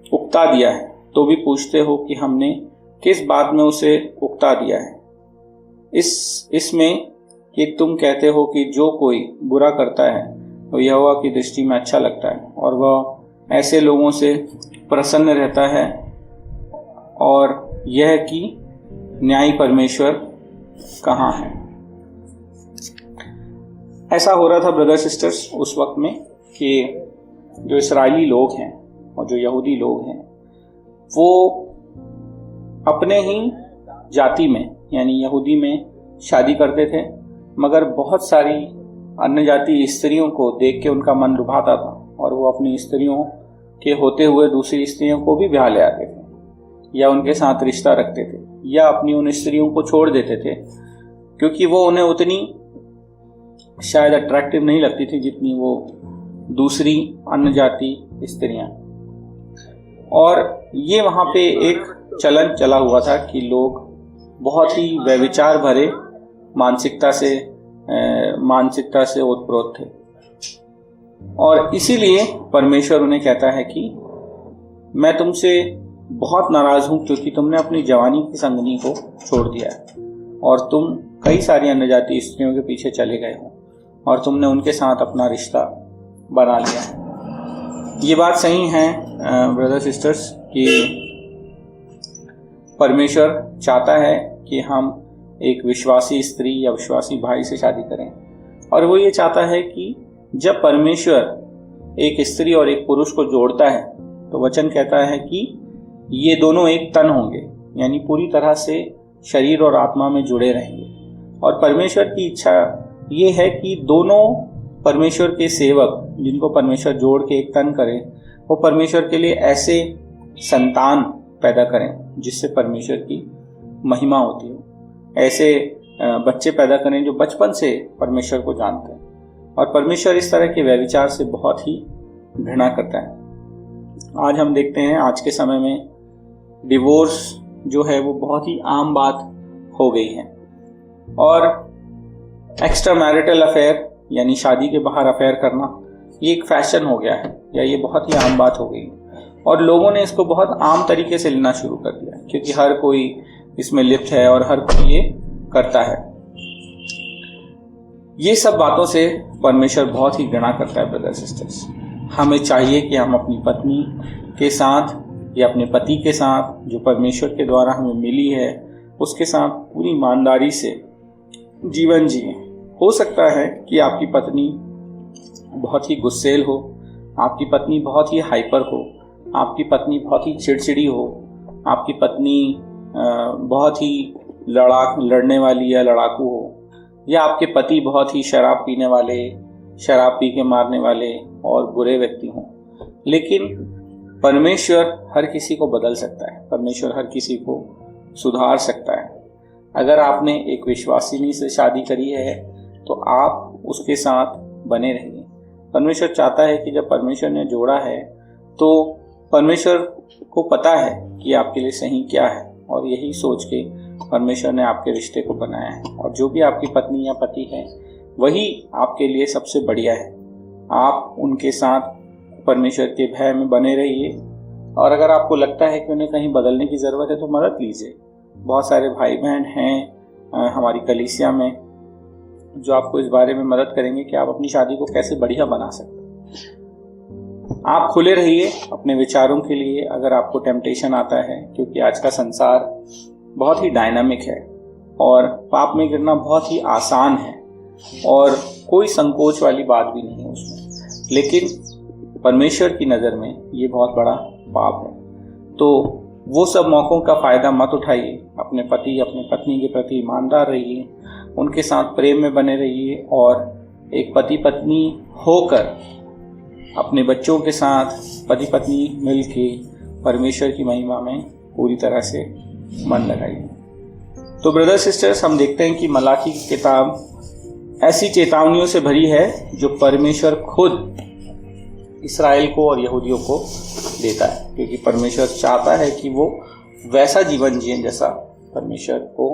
उकता दिया है, तो भी पूछते हो कि हमने किस बात में उसे उकता दिया है। इसमें कि तुम कहते हो कि जो कोई बुरा करता है वो यहोवा की दृष्टि में अच्छा लगता है और वह ऐसे लोगों से प्रसन्न रहता है, और यह कि न्यायी परमेश्वर कहाँ है। ऐसा हो रहा था ब्रदर सिस्टर्स उस वक्त में कि जो इस्राएली लोग हैं और जो यहूदी लोग हैं वो अपने ही जाति में यानी यहूदी में शादी करते थे, मगर बहुत सारी अन्य जाति स्त्रियों को देख के उनका मन लुभाता था और वो अपनी स्त्रियों के होते हुए दूसरी स्त्रियों को भी ब्याह ले आते थे या उनके साथ रिश्ता रखते थे या अपनी उन स्त्रियों को छोड़ देते थे, क्योंकि वो उन्हें उतनी शायद अट्रैक्टिव नहीं लगती थी जितनी वो दूसरी अन्य जाति स्त्रियां। और ये वहाँ पे एक चलन चला हुआ था कि लोग बहुत ही व्यभिचार भरे मानसिकता से ओतप्रोत थे, और इसीलिए परमेश्वर उन्हें कहता है कि मैं तुमसे बहुत नाराज हूं क्योंकि तुमने अपनी जवानी की संगनी को छोड़ दिया है और तुम कई सारी अन्य जाति स्त्रियों के पीछे चले गए हो और तुमने उनके साथ अपना रिश्ता बना लिया है। ये बात सही है ब्रदर सिस्टर्स कि परमेश्वर चाहता है कि हम एक विश्वासी स्त्री या विश्वासी भाई से शादी करें, और वो ये चाहता है कि जब परमेश्वर एक स्त्री और एक पुरुष को जोड़ता है तो वचन कहता है कि ये दोनों एक तन होंगे, यानी पूरी तरह से शरीर और आत्मा में जुड़े रहेंगे। और परमेश्वर की इच्छा ये है कि दोनों परमेश्वर के सेवक जिनको परमेश्वर जोड़ के एक तन करे वो परमेश्वर के लिए ऐसे संतान पैदा करें जिससे परमेश्वर की महिमा होती हो, ऐसे बच्चे पैदा करें जो बचपन से परमेश्वर को जानते हैं। और परमेश्वर इस तरह के व्यभिचार से बहुत ही घृणा करता है। आज हम देखते हैं आज के समय में डिवोर्स जो है वो बहुत ही आम बात हो गई है, और एक्स्ट्रा मैरिटल अफेयर यानी शादी के बाहर अफेयर करना ये एक फैशन हो गया है, या ये बहुत ही आम बात हो गई है और लोगों ने इसको बहुत आम तरीके से लेना शुरू कर दिया क्योंकि हर कोई इसमें लिप्त है और हर कोई ये करता है। ये सब बातों से परमेश्वर बहुत ही घृणा करता है ब्रदर सिस्टर्स। हमें चाहिए कि हम अपनी पत्नी के साथ या अपने पति के साथ जो परमेश्वर के द्वारा हमें मिली है उसके साथ पूरी ईमानदारी से जीवन जिए। हो सकता है कि आपकी पत्नी बहुत ही गुस्सेल हो, आपकी पत्नी बहुत ही हाइपर हो, आपकी पत्नी बहुत ही चिड़चिड़ी हो, आपकी पत्नी बहुत ही लड़ने वाली या लड़ाकू हो, या आपके पति बहुत ही शराब पीने वाले, शराब पी के मारने वाले और बुरे व्यक्ति हों। लेकिन परमेश्वर हर किसी को बदल सकता है, परमेश्वर हर किसी को सुधार सकता है। अगर आपने एक विश्वासिनी से शादी करी है तो आप उसके साथ बने रहिए। परमेश्वर चाहता है कि जब परमेश्वर ने जोड़ा है तो परमेश्वर को पता है कि आपके लिए सही क्या है, और यही सोच के परमेश्वर ने आपके रिश्ते को बनाया है। और जो भी आपकी पत्नी या पति है वही आपके लिए सबसे बढ़िया है। आप उनके साथ परमेश्वर के भय में बने रहिए, और अगर आपको लगता है कि उन्हें कहीं बदलने की ज़रूरत है तो मदद लीजिए। बहुत सारे भाई बहन हैं हमारी कलीसिया में जो आपको इस बारे में मदद करेंगे कि आप अपनी शादी को कैसे बढ़िया बना सकते हैं। आप खुले रहिए अपने विचारों के लिए अगर आपको टेम्पटेशन आता है, क्योंकि आज का संसार बहुत ही डायनामिक है और पाप में गिरना बहुत ही आसान है और कोई संकोच वाली बात भी नहीं है उसमें, लेकिन परमेश्वर की नज़र में ये बहुत बड़ा पाप है। तो वो सब मौक़ों का फ़ायदा मत उठाइए। अपने पति अपने पत्नी के प्रति ईमानदार रहिए, उनके साथ प्रेम में बने रहिए, और एक पति पत्नी होकर अपने बच्चों के साथ पति पत्नी मिल के परमेश्वर की महिमा में पूरी तरह से मन लगाइए। तो ब्रदर सिस्टर्स, हम देखते हैं कि मलाकी की किताब ऐसी चेतावनियों से भरी है जो परमेश्वर खुद इसराइल को और यहूदियों को देता है, क्योंकि परमेश्वर चाहता है कि वो वैसा जीवन जिए जैसा परमेश्वर को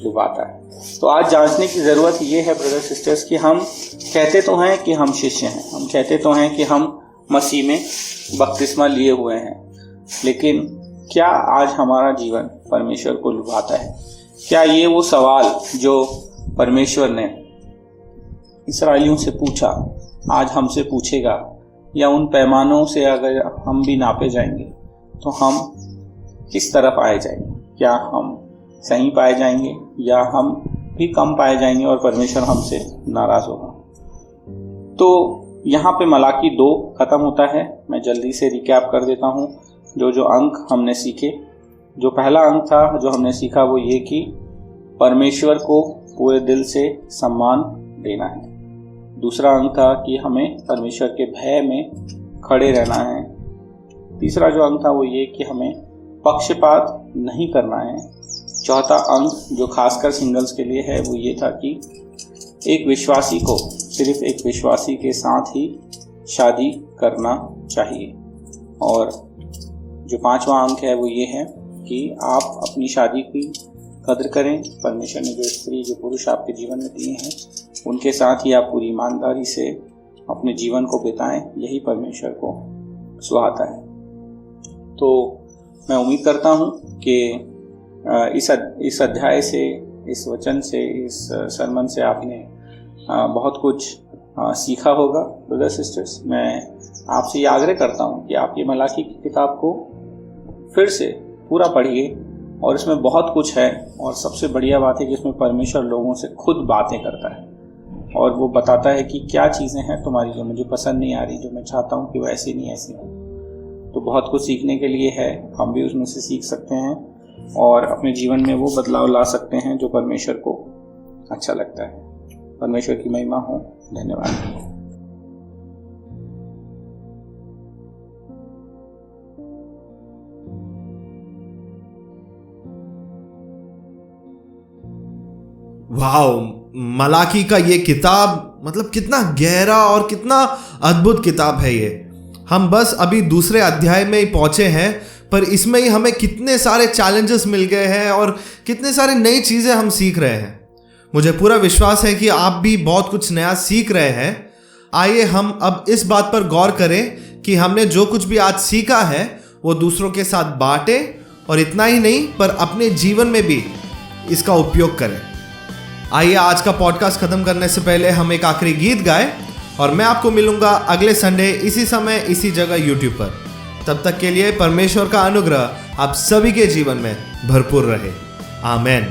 लुभाता है। तो आज जांचने की ज़रूरत ये है ब्रदर सिस्टर्स कि हम कहते तो हैं कि हम शिष्य हैं, हम कहते तो हैं कि हम मसीह में बपतिस्मा लिए हुए हैं, लेकिन क्या आज हमारा जीवन परमेश्वर को लुभाता है? क्या ये वो सवाल जो परमेश्वर ने इस्राएलियों से पूछा आज हमसे पूछेगा, या उन पैमानों से अगर हम भी नापे जाएंगे तो हम किस तरफ आए जाएंगे? क्या हम सही पाए जाएंगे या हम भी कम पाए जाएंगे और परमेश्वर हमसे नाराज होगा? तो यहाँ पे मलाकी 2 खत्म होता है। मैं जल्दी से रिकैप कर देता हूँ जो अंक हमने सीखे। जो पहला अंक था जो हमने सीखा वो ये कि परमेश्वर को पूरे दिल से सम्मान देना है। दूसरा अंक था कि हमें परमेश्वर के भय में खड़े रहना है। तीसरा जो अंक था वो ये कि हमें पक्षपात नहीं करना है। चौथा अंक जो खासकर सिंगल्स के लिए है वो ये था कि एक विश्वासी को सिर्फ एक विश्वासी के साथ ही शादी करना चाहिए। और जो 5वां अंक है वो ये है कि आप अपनी शादी की कदर करें। परमेश्वर ने जो स्त्री जो पुरुष आपके जीवन में दिए हैं उनके साथ ही आप पूरी ईमानदारी से अपने जीवन को बिताएं, यही परमेश्वर को सुहाता है। तो मैं उम्मीद करता हूँ कि इस अध्याय से, इस वचन से, इस सरमन से आपने बहुत कुछ सीखा होगा ब्रदर सिस्टर्स। मैं आपसे ये आग्रह करता हूँ कि आप ये मलाकी की किताब को फिर से पूरा पढ़िए, और इसमें बहुत कुछ है। और सबसे बढ़िया बात है कि इसमें परमेश्वर लोगों से खुद बातें करता है और वो बताता है कि क्या चीज़ें हैं तुम्हारी जो मुझे पसंद नहीं आ रही, जो मैं चाहता हूँ कि वो ऐसी नहीं ऐसी हो। तो बहुत कुछ सीखने के लिए है, हम भी उसमें से सीख सकते हैं और अपने जीवन में वो बदलाव ला सकते हैं जो परमेश्वर को अच्छा लगता है। परमेश्वर की महिमा हो। धन्यवाद। वाओ, मलाकी का ये किताब मतलब कितना गहरा और कितना अद्भुत किताब है ये। हम बस अभी दूसरे अध्याय में ही पहुंचे हैं, पर इसमें ही हमें कितने सारे चैलेंजेस मिल गए हैं और कितने सारे नई चीज़ें हम सीख रहे हैं। मुझे पूरा विश्वास है कि आप भी बहुत कुछ नया सीख रहे हैं। आइए हम अब इस बात पर गौर करें कि हमने जो कुछ भी आज सीखा है वो दूसरों के साथ बांटें, और इतना ही नहीं पर अपने जीवन में भी इसका उपयोग करें। आइए आज का पॉडकास्ट खत्म करने से पहले हम एक आखिरी गीत गाएं, और मैं आपको मिलूंगा अगले संडे इसी समय इसी जगह यूट्यूब पर। तब तक के लिए परमेश्वर का अनुग्रह आप सभी के जीवन में भरपूर रहे। आमेन।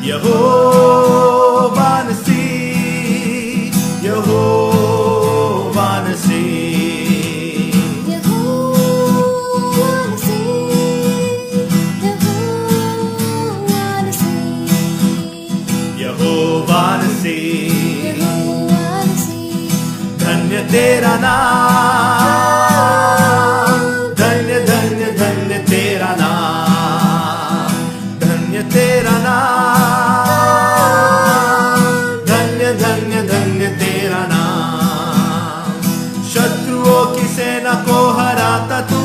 यहोवा नसी, यहोवा नसी, यहोवा नसी, यहोवा नसी, यहोवा नसी। यहोवा नसी। धन्य तेरा नाम, धन्य धन्य धन्य तेरा नाम, धन्य तेरा नाम, धन्य धन्य धन्य तेरा नाम। शत्रुओं की सेना को हराता तू,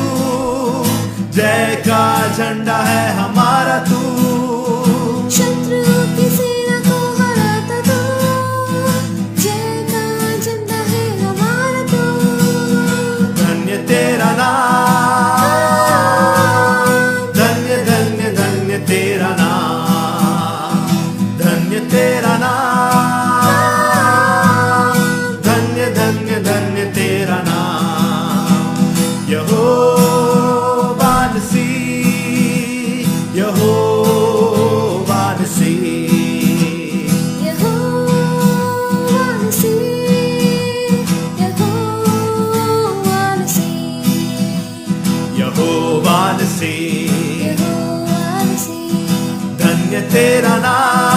जय का झंडा है हमारा तू। शत्रुओं की सेना को हराता तू, जय का झंडा है हमारा तू। धन्य तेरा नाम, धन्य धन्य धन्य तेरा नाम, धन्य तेरा नाम, धन्य धन्य धन्य तेरा नाम। यहोवा नसी, यहोवा नसी, यहोवा नसी, यहोवा नसी, यहोवा नसी। यहोवा नसी। धन्य तेरा नाम,